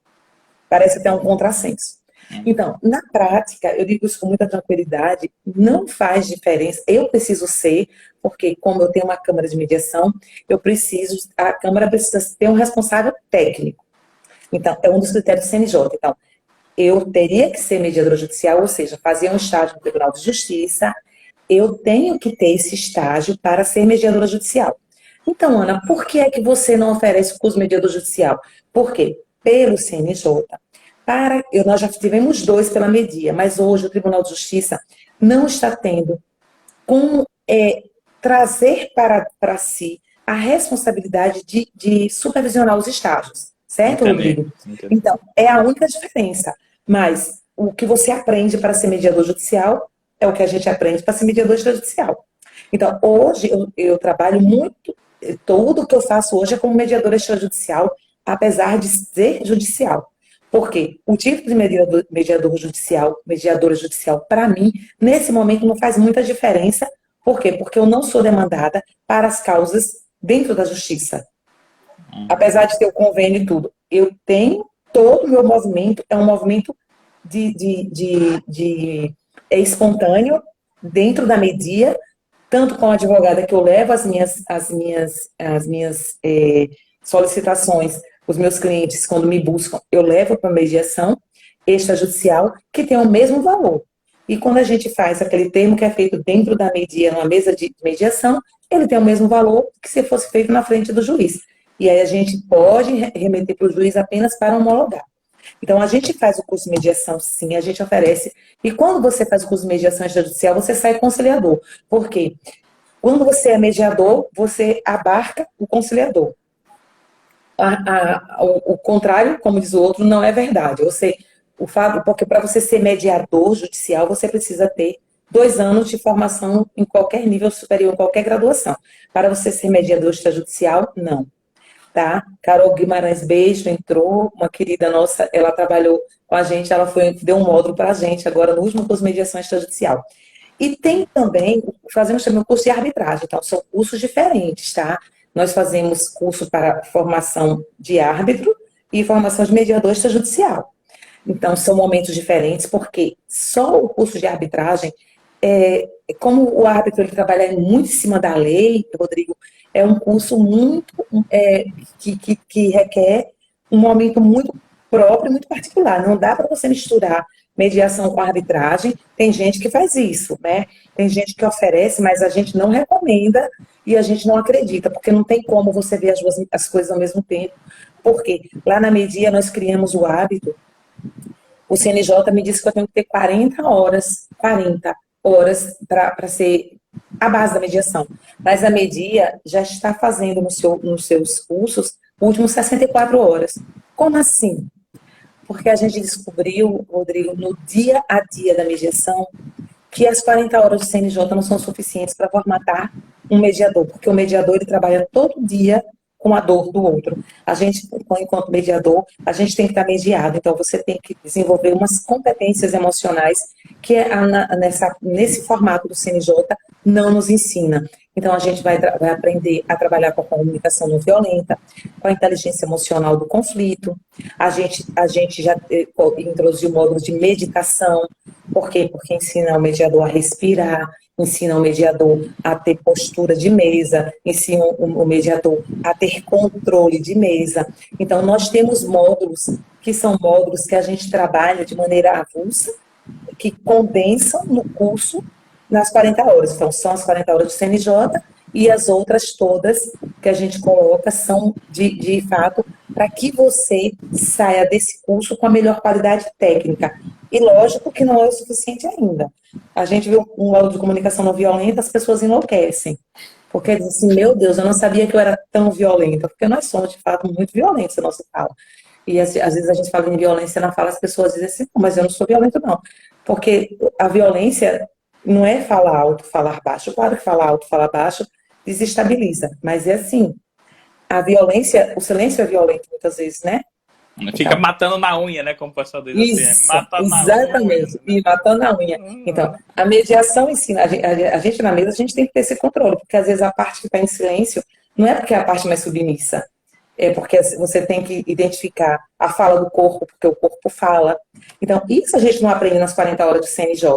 Parece até um contrassenso. Então, na prática, eu digo isso com muita tranquilidade, não faz diferença. Eu preciso ser, porque como eu tenho uma Câmara de Mediação, a Câmara precisa ter um responsável técnico. Então, é um dos critérios do CNJ. Então, eu teria que ser mediadora judicial, ou seja, fazer um estágio no Tribunal de Justiça, eu tenho que ter esse estágio para ser mediadora judicial. Então, Ana, por que é que você não oferece o curso de mediador judicial? Por quê? Pelo CNJ. Nós já tivemos 2 pela media, mas hoje o Tribunal de Justiça não está tendo como trazer para si a responsabilidade de supervisionar os estágios. Certo, Entendi. Rodrigo? Então, é a única diferença. Mas o que você aprende para ser mediador judicial é o que a gente aprende para ser mediador extrajudicial. Então, hoje eu trabalho muito, tudo que eu faço hoje é como mediadora extrajudicial, apesar de ser judicial. Porque o tipo de mediador judicial, mediadora judicial, para mim, nesse momento não faz muita diferença. Por quê? Porque eu não sou demandada para as causas dentro da justiça. Apesar de ter o convênio e tudo, eu tenho todo o meu movimento, é um movimento é espontâneo dentro da media, tanto com a advogada que eu levo as minhas solicitações, os meus clientes, quando me buscam, eu levo para a mediação extrajudicial, que tem o mesmo valor. E quando a gente faz aquele termo que é feito dentro da media, numa mesa de mediação, ele tem o mesmo valor que se fosse feito na frente do juiz. E aí a gente pode remeter para o juiz apenas para homologar. Então, a gente faz o curso de mediação, sim, a gente oferece. E quando você faz o curso de mediação extrajudicial, você sai conciliador. Por quê? Quando você é mediador, você abarca o conciliador. O contrário, como diz o outro, não é verdade. Porque para você ser mediador judicial, você precisa ter 2 anos de formação em qualquer nível superior, em qualquer graduação. Para você ser mediador extrajudicial, não. Tá? Carol Guimarães, beijo, entrou, uma querida nossa, ela trabalhou com a gente, deu um módulo para a gente agora no último curso de mediação extrajudicial. E tem também, fazemos também um curso de arbitragem, então são cursos diferentes, tá? Nós fazemos curso para formação de árbitro e formação de mediador extrajudicial. Então são momentos diferentes, porque só o curso de arbitragem, como o árbitro ele trabalha muito em cima da lei, Rodrigo, é um curso muito que requer um momento muito próprio, muito particular. Não dá para você misturar mediação com arbitragem. Tem gente que faz isso, né? Tem gente que oferece, mas a gente não recomenda e a gente não acredita, porque não tem como você ver as coisas ao mesmo tempo. Porque lá na media nós criamos o hábito. O CNJ me disse que eu tenho que ter 40 horas para ser a base da mediação. Mas a media já está fazendo nos seus cursos últimos 64 horas. Como assim? Porque a gente descobriu, Rodrigo, no dia a dia da mediação, que as 40 horas de CNJ não são suficientes para formatar um mediador, porque o mediador ele trabalha todo dia com a dor do outro. A gente, enquanto mediador, a gente tem que estar mediado. Então, você tem que desenvolver umas competências emocionais que nesse formato do CNJ não nos ensina. Então, a gente vai aprender a trabalhar com a comunicação não violenta, com a inteligência emocional do conflito. A gente já introduziu módulos de meditação. Por quê? Porque ensina o mediador a respirar, ensina o mediador a ter postura de mesa, ensina o mediador a ter controle de mesa. Então, nós temos módulos que são módulos que a gente trabalha de maneira avulsa, que condensam no curso nas 40 horas. Então, são as 40 horas do CNJ e as outras todas que a gente coloca são, de fato, para que você saia desse curso com a melhor qualidade técnica. E lógico que não é o suficiente ainda. A gente viu um aula de comunicação não violenta, as pessoas enlouquecem. Porque dizem assim, meu Deus, eu não sabia que eu era tão violenta. Porque nós somos, de fato, muito violentos na nossa fala. E às vezes a gente fala em violência na fala, as pessoas dizem assim, não, mas eu não sou violento, não. Porque a violência não é falar alto, falar baixo. Claro que falar alto, falar baixo desestabiliza. Mas é assim, a violência, o silêncio é violento muitas vezes, né? Fica Então, matando na unha, né? Como o pessoal diz assim. isso, Mata na exatamente, unha. e matando a unha. Então, a mediação ensina, a gente na mesa, a gente tem que ter esse controle, porque às vezes a parte que está em silêncio não é porque é a parte mais submissa, é porque você tem que identificar a fala do corpo, porque o corpo fala. Então, isso a gente não aprende nas 40 horas do CNJ.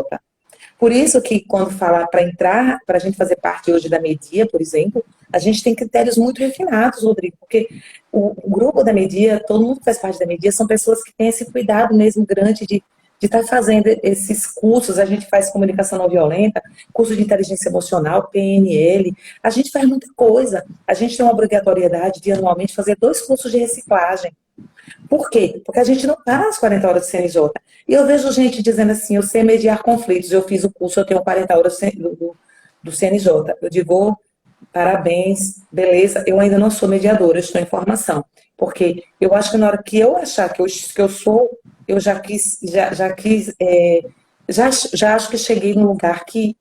Por isso que quando fala para entrar, para a gente fazer parte hoje da Media, por exemplo, a gente tem critérios muito refinados, Rodrigo, porque o grupo da Media, todo mundo que faz parte da Media, são pessoas que têm esse cuidado mesmo grande de estar fazendo esses cursos. A gente faz comunicação não violenta, curso de inteligência emocional, PNL, a gente faz muita coisa. A gente tem uma obrigatoriedade de anualmente fazer 2 cursos de reciclagem. Por quê? Porque a gente não está nas 40 horas do CNJ. E eu vejo gente dizendo assim, eu sei mediar conflitos, eu fiz o curso, eu tenho 40 horas do CNJ. Eu digo, parabéns, beleza, eu ainda não sou mediadora, eu estou em formação. Porque eu acho que na hora que eu achar que eu sou, eu já acho que cheguei num lugar que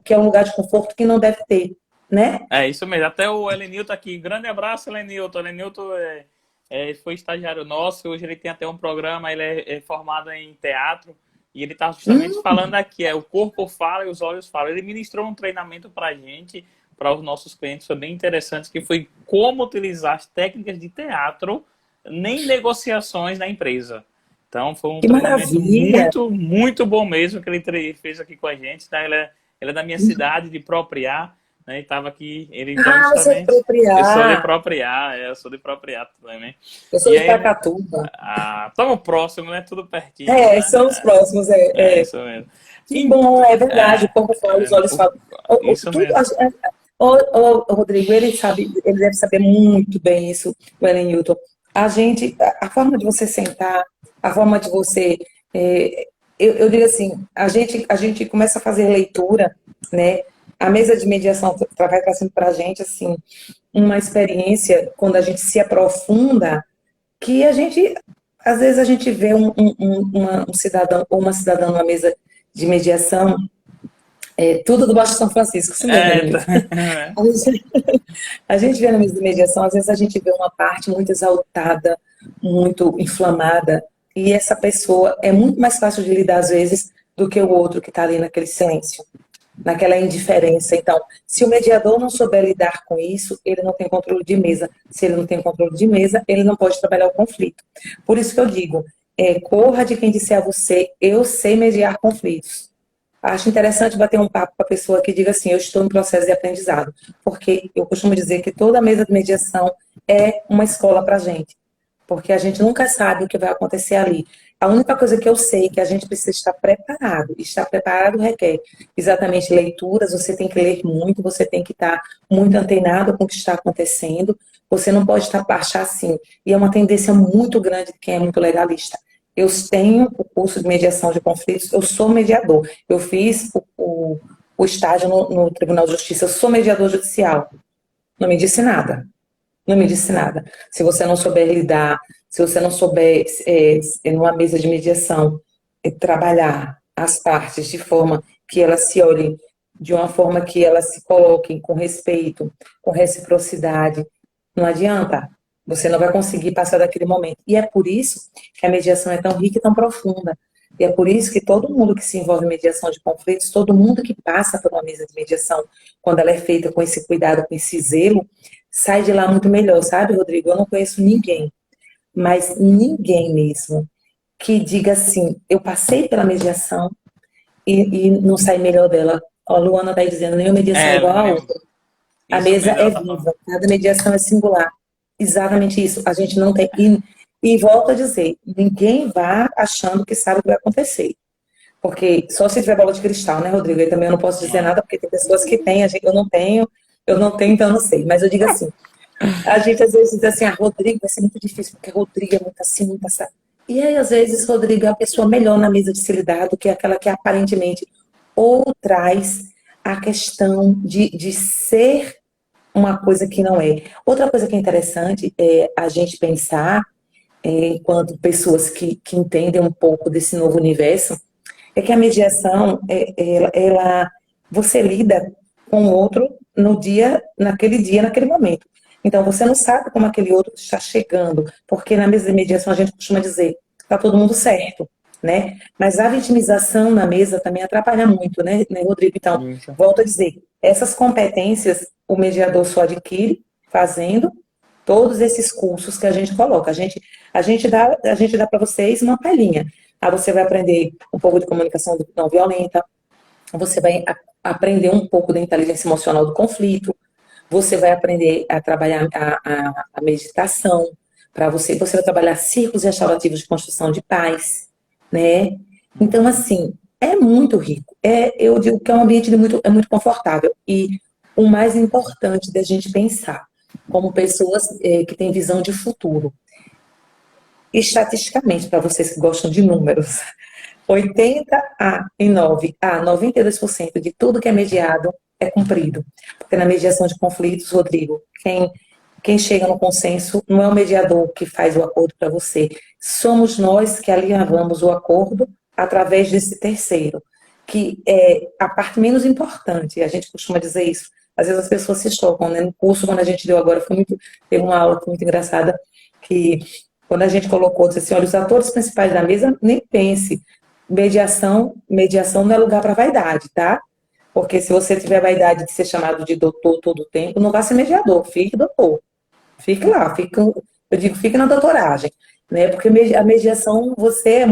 é um lugar de conforto que não deve ter, né? É isso mesmo. Até o Elenilton aqui. Grande abraço, Elenilton. Elenilton foi estagiário nosso. Hoje ele tem até um programa. Ele é formado em teatro. E ele está justamente falando aqui. O corpo fala e os olhos falam. Ele ministrou um treinamento para a gente, para os nossos clientes. Foi bem interessante, que foi como utilizar as técnicas de teatro em negociações na empresa. Então, foi um Que treinamento maravilha! muito, muito bom mesmo que ele fez aqui com a gente. Tá? Ele é da minha cidade, de Propriá, né? E estava aqui, ele então Eu sou de justamente... Propriá. Eu sou de Propriá também. Eu sou E de aí, Pacatuba. estamos próximos, né? Tudo pertinho, né? Somos próximos, É isso mesmo. Que bom, é verdade, o corpo fala, os olhos falam. Isso Tudo, mesmo. o Rodrigo, ele deve saber muito bem isso, o Ellen Newton. A forma de você sentar, a forma de você, eu digo assim, a gente começa a fazer leitura, né? A mesa de mediação vai trazendo para a gente, assim, uma experiência, quando a gente se aprofunda, que às vezes a gente vê um cidadão ou uma cidadã numa mesa de mediação, tudo do Baixo São Francisco, isso mesmo, Elenilson. A gente vê na mesa de mediação, às vezes a gente vê uma parte muito exaltada, muito inflamada, e essa pessoa é muito mais fácil de lidar, às vezes, do que o outro que está ali naquele silêncio, naquela indiferença. Então, se o mediador não souber lidar com isso, ele não tem controle de mesa. Se ele não tem controle de mesa, ele não pode trabalhar o conflito. Por isso que eu digo, corra de quem disser a você, eu sei mediar conflitos. Acho interessante bater um papo com a pessoa que diga assim, eu estou em processo de aprendizado. Porque eu costumo dizer que toda mesa de mediação é uma escola para a gente. Porque a gente nunca sabe o que vai acontecer ali. A única coisa que eu sei é que a gente precisa estar preparado. Estar preparado requer exatamente leituras, você tem que ler muito, você tem que estar muito antenado com o que está acontecendo, você não pode achar assim. E é uma tendência muito grande de quem é muito legalista. Eu tenho o curso de mediação de conflitos, eu sou mediador. Eu fiz o estágio no Tribunal de Justiça, eu sou mediador judicial. Não me disse nada. Não me disse nada. Se você não souber lidar, se você não souber, numa mesa de mediação, trabalhar as partes de forma que elas se olhem, de uma forma que elas se coloquem com respeito, com reciprocidade, Não adianta. Você não vai conseguir passar daquele momento. E é por isso que a mediação é tão rica e tão profunda. E é por isso que todo mundo que se envolve em mediação de conflitos, todo mundo que passa por uma mesa de mediação, quando ela é feita com esse cuidado, com esse zelo, sai de lá muito melhor, sabe, Rodrigo? Eu não conheço ninguém, mas ninguém mesmo, que diga assim, eu passei pela mediação e não saí melhor dela. Ó, a Luana está dizendo, nenhuma mediação é É, igual a Luana, outra. A isso mesa mesmo, é ela tá falando. viva, cada mediação é singular. Exatamente isso. A gente não tem. E volto a dizer, ninguém vá achando que sabe o que vai acontecer. Porque só se tiver bola de cristal, né, Rodrigo? Eu também não posso dizer Não. nada, porque tem pessoas que têm, eu não tenho, então eu não sei. Mas eu digo assim, a gente às vezes diz assim, ah, Rodrigo vai ser muito difícil, porque Rodrigo é muito assim, muito assim. E aí, às vezes, Rodrigo é a pessoa melhor na mesa de se lidar do que aquela que aparentemente ou traz a questão de ser uma coisa que não é. Outra coisa que é interessante é a gente pensar, enquanto pessoas que entendem um pouco desse novo universo, é que a mediação, você lida com o outro no dia, naquele momento. Então, você não sabe como aquele outro está chegando, porque na mesa de mediação a gente costuma dizer, está todo mundo certo, né? Mas a vitimização na mesa também atrapalha muito, né, Rodrigo? Então, Isso. volto a dizer, essas competências o mediador só adquire fazendo todos esses cursos que a gente coloca. A gente dá para vocês uma palhinha. Aí você vai aprender um pouco de comunicação não violenta, você vai aprender um pouco da inteligência emocional do conflito, você vai aprender a trabalhar a meditação, para você vai trabalhar círculos restaurativos de construção de paz, né? Então, Uhum. assim, é muito rico. Eu digo que é um ambiente é muito confortável. E o mais importante da gente pensar, como pessoas que têm visão de futuro, estatisticamente, para vocês que gostam de números, 89 a 92% de tudo que é mediado é cumprido. Porque na mediação de conflitos, Rodrigo, quem chega no consenso não é o mediador que faz o acordo para você. Somos nós que alinhavamos o acordo através desse terceiro, que é a parte menos importante. A gente costuma dizer isso. Às vezes as pessoas se chocam, né? No curso, quando a gente deu agora, teve uma aula muito engraçada, que quando a gente colocou, disse assim, olha, os atores principais da mesa, nem pense. Mediação não é lugar para vaidade, tá? Porque se você tiver vaidade de ser chamado de doutor todo o tempo, não vá ser mediador, fique doutor. Fique lá, eu digo, fique na doutoragem, né? Porque a mediação, você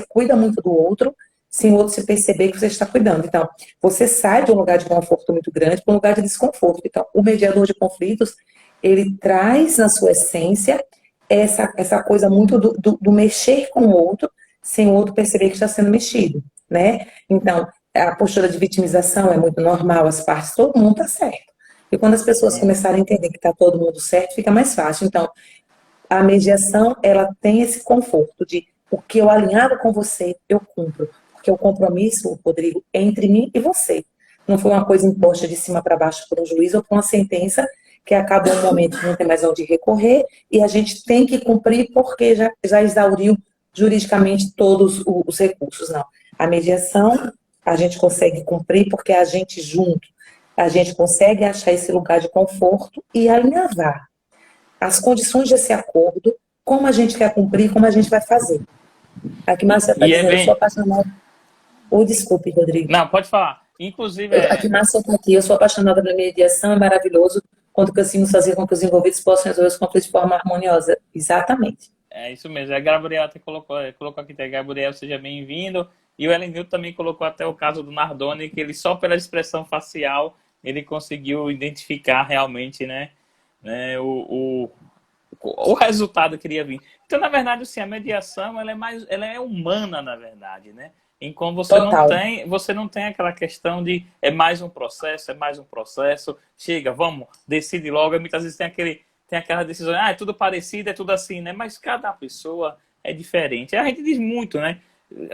cuida muito do outro, sem o outro se perceber que você está cuidando. Então, você sai de um lugar de conforto muito grande para um lugar de desconforto. Então, o mediador de conflitos, ele traz na sua essência essa coisa muito do mexer com o outro, sem o outro perceber que está sendo mexido, né? Então, a postura de vitimização é muito normal, as partes, todo mundo está certo. E quando as pessoas começarem a entender que está todo mundo certo, fica mais fácil. Então, a mediação, ela tem esse conforto de o que eu alinhado com você, eu cumpro. Porque o compromisso, Rodrigo, é entre mim e você. Não foi uma coisa imposta de cima para baixo por um juiz ou por uma sentença que acabou um momento que não tem mais onde recorrer e a gente tem que cumprir porque já exauriu juridicamente todos os recursos. Não. A mediação, a gente consegue cumprir porque a gente junto, a gente consegue achar esse lugar de conforto e alinhavar as condições desse acordo, como a gente quer cumprir, como a gente vai fazer. Aqui Márcia está E é dizendo, eu sou bem. apaixonada. Oh, desculpe, Rodrigo. Não, pode falar. Inclusive, Aqui Márcia está aqui, eu sou apaixonada pela mediação, é maravilhoso quando conseguimos fazer com que os envolvidos possam resolver os conflitos de forma harmoniosa. Exatamente. é isso mesmo. A Gabriel até colocou aqui, Gabriel, seja bem-vindo. E o Elenil também colocou até o caso do Nardoni, que ele só pela expressão facial ele conseguiu identificar realmente, né, o resultado que iria vir. Então, na verdade, assim, a mediação ela é humana, na verdade, né? Em como Total. você não tem aquela questão de é mais um processo, chega, vamos, decide logo. E muitas vezes tem aquela decisão, é tudo parecido, é tudo assim, né? Mas cada pessoa é diferente. A gente diz muito, né?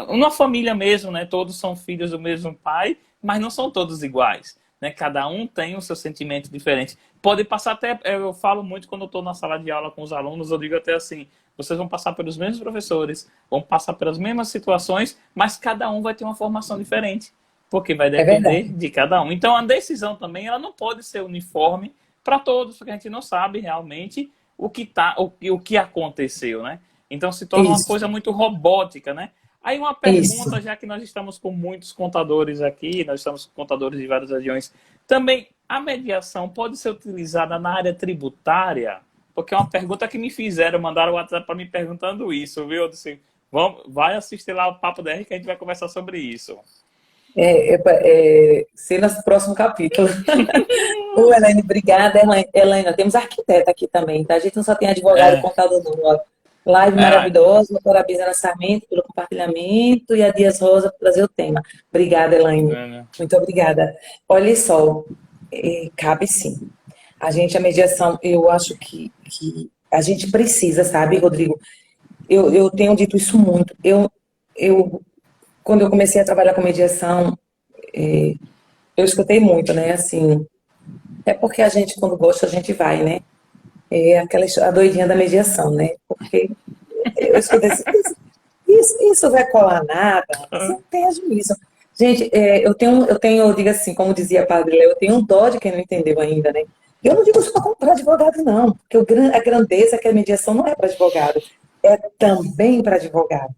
Uma família mesmo, né? Todos são filhos do mesmo pai, mas não são todos iguais, né? Cada um tem o seu sentimento diferente. Pode passar até, eu falo muito quando eu estou na sala de aula com os alunos, eu digo até assim, vocês vão passar pelos mesmos professores, vão passar pelas mesmas situações, mas cada um vai ter uma formação diferente, porque vai É verdade. depender de cada um. Então a decisão também ela não pode ser uniforme para todos, porque a gente não sabe realmente o que aconteceu, né? Então se torna uma Isso, coisa muito robótica, né? Aí uma isso. pergunta, já que nós estamos com muitos contadores aqui, nós estamos com contadores de várias regiões, também a mediação pode ser utilizada na área tributária? Porque é uma pergunta que me fizeram, mandaram o WhatsApp para mim perguntando isso, viu? Eu disse, vai assistir lá o Papo DR que a gente vai conversar sobre isso. Ser no próximo capítulo. Elaine, obrigada. Elaine, temos arquiteta aqui também, tá? A gente não só tem advogado e É, contador, não. Ó. Live é, maravilhosa, doutora Bizana Sarmento pelo compartilhamento e a Dias Rosa por trazer o tema. Obrigada, Elaine. é, Muito obrigada. Olha só, cabe sim. A mediação, eu acho que a gente precisa, sabe, Rodrigo? Eu tenho dito isso muito. Quando eu comecei a trabalhar com mediação, eu escutei muito, né? Assim, é porque a gente, quando gosta, a gente vai, né? É a doidinha da mediação, né? Porque eu escutei assim, isso vai colar nada, você não tem juízo. Gente, eu digo assim, como dizia a Padre Léo, eu tenho um dó de quem não entendeu ainda, né? Eu não digo isso para advogado, não, porque a grandeza é que a mediação não é para advogado, é também para advogado.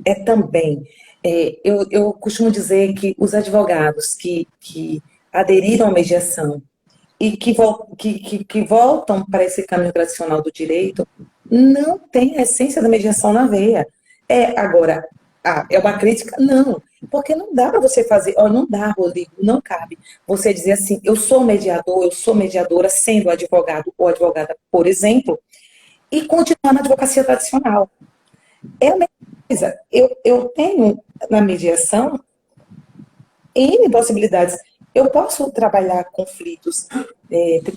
É também. Eu costumo dizer que os advogados que aderiram à mediação e que voltam para esse caminho tradicional do direito não têm a essência da mediação na veia. Agora, é uma crítica? Não. Porque não dá para você fazer, não dá, Rodrigo, não cabe você dizer assim, eu sou mediador, eu sou mediadora, sendo advogado ou advogada, por exemplo, e continuar na advocacia tradicional. É a mesma coisa. Eu tenho na mediação N possibilidades. Eu posso trabalhar conflitos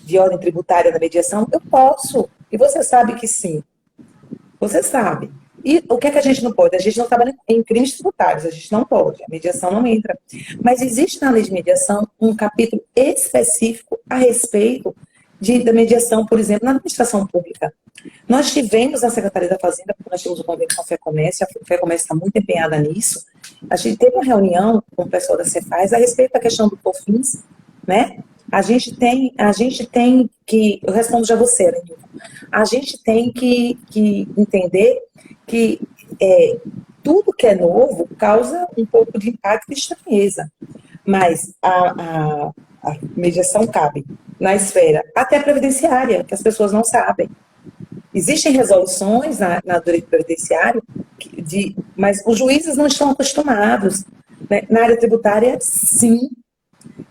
de ordem tributária na mediação? Eu posso. E você sabe que sim. Você sabe. E o que é que a gente não pode? A gente não trabalha em crimes tributários, a gente não pode, a mediação não entra. Mas existe na lei de mediação um capítulo específico a respeito da mediação, por exemplo, na administração pública. Nós tivemos na Secretaria da Fazenda, porque nós temos um convênio com a FEComércio, a FEComércio está muito empenhada nisso. A gente teve uma reunião com o pessoal da Cefaz a respeito da questão do COFINS, né? A gente tem que, eu respondo já você, Arenilton, a gente tem que entender que tudo que é novo causa um pouco de impacto e estranheza, mas a mediação cabe na esfera até previdenciária, que as pessoas não sabem. Existem resoluções na direito previdenciário, mas os juízes não estão acostumados. Né? Na área tributária, sim.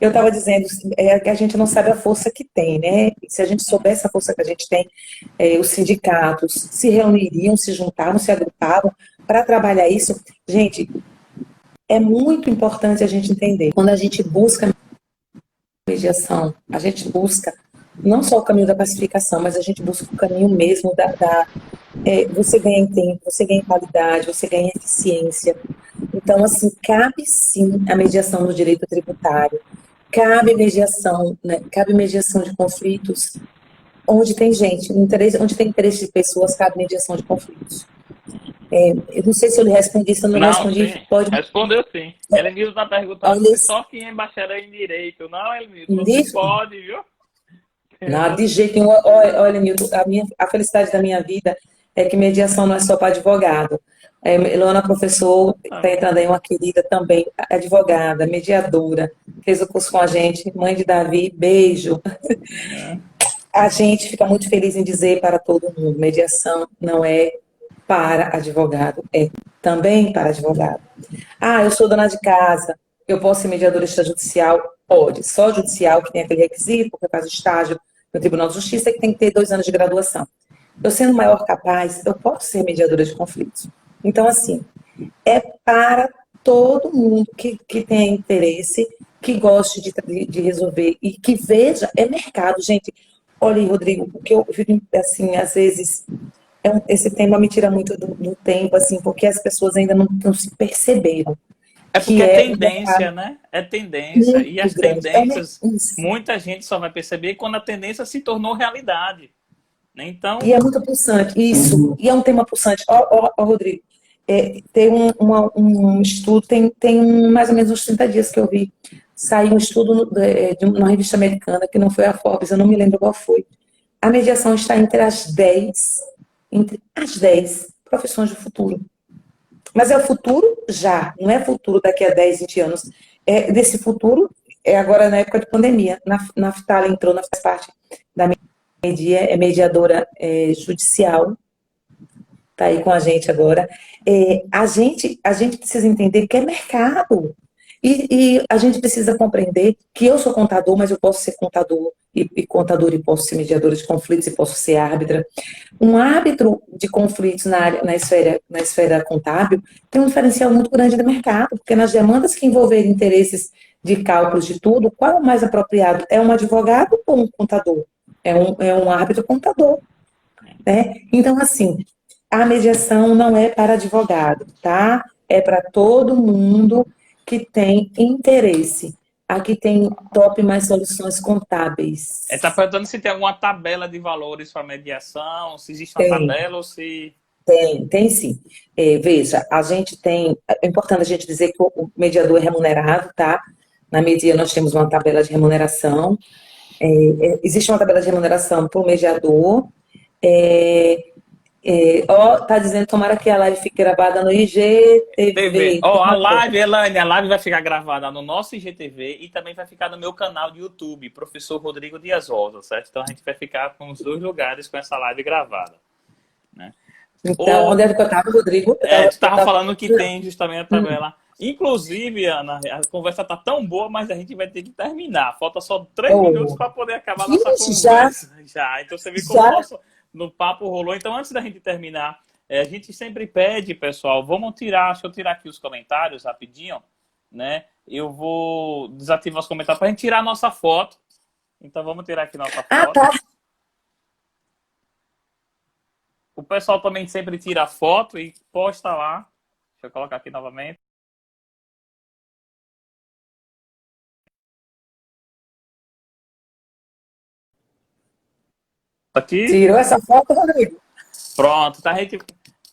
Eu estava dizendo que a gente não sabe a força que tem, né? Se a gente soubesse a força que a gente tem, os sindicatos se reuniriam, se juntavam, se agrupavam para trabalhar isso. Gente, é muito importante a gente entender. Quando a gente busca mediação, a gente busca não só o caminho da pacificação, mas a gente busca o caminho mesmo você ganha em tempo, você ganha em qualidade, você ganha em eficiência. Então, assim, cabe sim a mediação no direito tributário, cabe mediação, né? Cabe mediação de conflitos, onde tem gente, onde tem interesse de pessoas, cabe mediação de conflitos. Eu não sei se eu lhe respondi, se eu não não, respondi, sim. pode... Respondeu sim. Elenilson está perguntando se só quem é bacharel em direito. Não, Elenilson, você pode, viu? Não, de jeito nenhum. Olha, Nilton, a felicidade da minha vida é que mediação não é só para advogado. Luana, professor, está entrando aí uma querida também, advogada, mediadora, fez o curso com a gente, mãe de Davi, beijo. A gente fica muito feliz em dizer para todo mundo, mediação não é para advogado, é também para advogado. Eu sou dona de casa, eu posso ser mediadora extrajudicial? Pode, só judicial que tem aquele requisito, porque faz estágio no Tribunal de Justiça, que tem que ter 2 anos de graduação. Eu sendo maior capaz, eu posso ser mediadora de conflitos. Então, assim, é para todo mundo que tenha interesse, que goste de resolver e que veja, é mercado, gente. Olha aí, Rodrigo, o que eu fico, assim, às vezes, esse tema me tira muito do tempo, assim, porque as pessoas ainda não se perceberam. É porque é tendência, né? É tendência. E as tendências, muita gente só vai perceber quando a tendência se tornou realidade. Então... E é muito pulsante, isso. E é um tema pulsante. Rodrigo, tem um estudo, tem mais ou menos uns 30 dias que eu vi, saiu um estudo de uma revista americana, que não foi a Forbes, eu não me lembro qual foi. A mediação está entre as 10 profissões do futuro. Mas é o futuro já, não é futuro daqui a 10, 20 anos. É desse futuro, é agora na época de pandemia. Naftali entrou, faz parte da Media, é mediadora judicial, está aí com a gente agora. A gente precisa entender que é mercado. E a gente precisa compreender que eu sou contador, mas eu posso ser contador e posso ser mediadora de conflitos e posso ser árbitra. Um árbitro de conflitos na esfera contábil tem um diferencial muito grande do mercado, porque nas demandas que envolverem interesses de cálculos de tudo, qual é o mais apropriado? É um advogado ou um contador? É um árbitro contador, né? Então, assim, a mediação não é para advogado, tá? É para todo mundo que tem interesse. Aqui tem Top Mais Soluções Contábeis. Está perguntando se tem alguma tabela de valores para mediação, se existe uma Tem. tabela ou se... Tem sim. Veja, a gente tem. É importante a gente dizer que o mediador é remunerado, tá? Na Media nós temos uma tabela de remuneração. Existe uma tabela de remuneração para o mediador. Tá dizendo, tomara que a live fique gravada no IGTV. A live, Elaine, a live vai ficar gravada no nosso IGTV e também vai ficar no meu canal de YouTube, Professor Rodrigo Dias Rosa, certo? Então a gente vai ficar com os dois lugares com essa live gravada, né? Então, onde é que eu estava, Rodrigo? Tu estava falando que tem justamente a tabela. Inclusive, Ana, a conversa está tão boa, mas a gente vai ter que terminar. Falta só 3 minutos para poder acabar a nossa conversa. Já. Então você vê como no papo rolou. Então, antes da gente terminar, a gente sempre pede, pessoal, deixa eu tirar aqui os comentários rapidinho, né? Eu vou desativar os comentários para a gente tirar a nossa foto. Então, vamos tirar aqui nossa foto. Tá. O pessoal também sempre tira a foto e posta lá. Deixa eu colocar aqui novamente. Aqui. Tirou essa foto, Rodrigo? Pronto, tá? A gente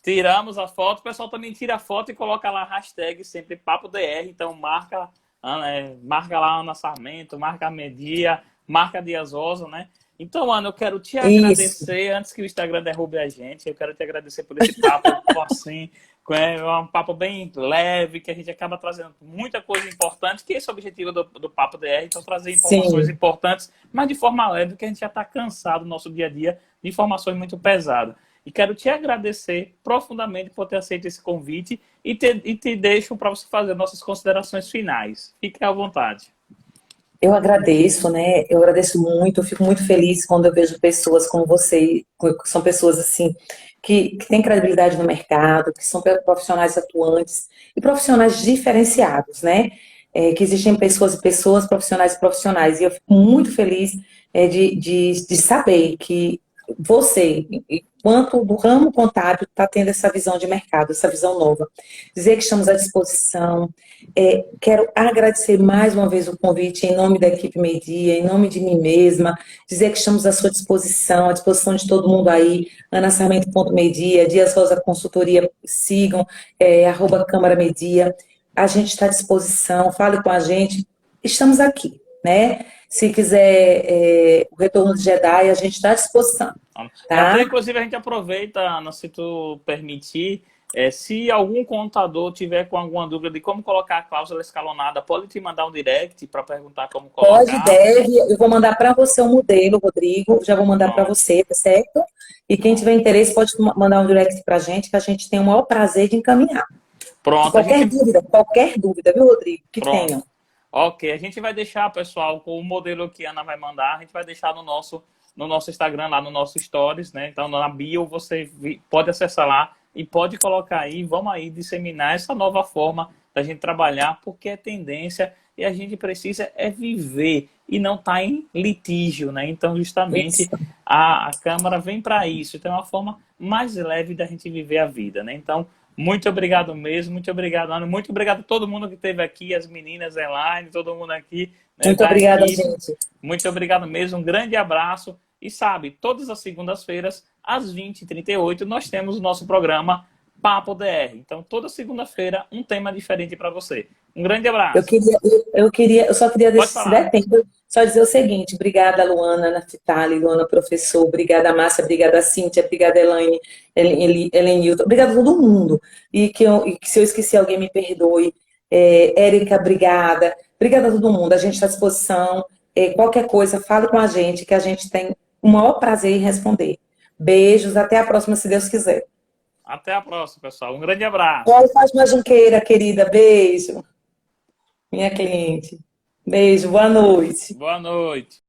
tiramos a foto. O pessoal também tira a foto e coloca lá a hashtag sempre PapoDR. Então marca lá Ana Sarmento, marca a Media, marca Dias Rosa, né? Então, Ana, eu quero te agradecer, antes que o Instagram derrube a gente, eu quero te agradecer por esse papo, assim, é um papo bem leve, que a gente acaba trazendo muita coisa importante, que esse é o objetivo do Papo DR, então trazer informações importantes, mas de forma leve, porque a gente já está cansado no nosso dia a dia de informações muito pesadas. E quero te agradecer profundamente por ter aceito esse convite e te deixo para você fazer nossas considerações finais. Fique à vontade. Eu agradeço, né? Eu agradeço muito, eu fico muito feliz quando eu vejo pessoas como você, que são pessoas assim, que têm credibilidade no mercado, que são profissionais atuantes e profissionais diferenciados, né? Que existem pessoas e pessoas, profissionais e profissionais. E eu fico muito feliz de saber que você, enquanto do ramo contábil, está tendo essa visão de mercado, essa visão nova. Dizer que estamos à disposição. Quero agradecer mais uma vez o convite em nome da equipe Media, em nome de mim mesma, dizer que estamos à sua disposição, à disposição de todo mundo aí, anasarmento.media, Dias Rosa Consultoria, sigam, @Câmara Media. A gente está à disposição, fale com a gente, estamos aqui, né? Se quiser o retorno de Jedi, a gente está à disposição. Tá? Até, inclusive, a gente aproveita, Ana, se tu permitir, se algum contador tiver com alguma dúvida de como colocar a cláusula escalonada, pode te mandar um direct para perguntar como colocar? Pode, deve. Eu vou mandar para você o modelo, Rodrigo. Já vou mandar para você, tá certo? E quem tiver interesse pode mandar um direct para a gente, que a gente tem o maior prazer de encaminhar. Pronto. Qualquer dúvida, viu, Rodrigo? Que tenham. Ok, a gente vai deixar, pessoal, com o modelo que a Ana vai mandar, a gente vai deixar no nosso Instagram, lá no nosso Stories, né? Então, na bio, você pode acessar lá e pode colocar aí, vamos aí disseminar essa nova forma da gente trabalhar, porque é tendência e a gente precisa viver e não estar em litígio, né? Então, justamente, a Câmara vem para isso. Então, é uma forma mais leve da gente viver a vida, né? Então, muito obrigado mesmo, muito obrigado, Ana. Muito obrigado a todo mundo que esteve aqui, as meninas, Elaine, todo mundo aqui. Né, muito obrigada, gente. Muito obrigado mesmo, um grande abraço. E sabe, todas as segundas-feiras, às 20h38, nós temos o nosso programa Papo DR. Então, toda segunda-feira, um tema diferente para você. Um grande Eu abraço. queria, eu só queria, Pode se der falar. tempo, só dizer o seguinte: obrigada, Luana, Naftali, Luana, professor, obrigada, Márcia, obrigada, Cíntia, obrigada, Elaine, Helenilton, obrigada a todo mundo. E que se eu esqueci alguém, me perdoe. Érica, obrigada. Obrigada a todo mundo. A gente está à disposição. Qualquer coisa, fale com a gente, que a gente tem o maior prazer em responder. Beijos, até a próxima, se Deus quiser. Até a próxima, pessoal. Um grande abraço. Olha, Fátima Junqueira, querida, beijo. Minha cliente. Beijo, boa noite. Boa noite.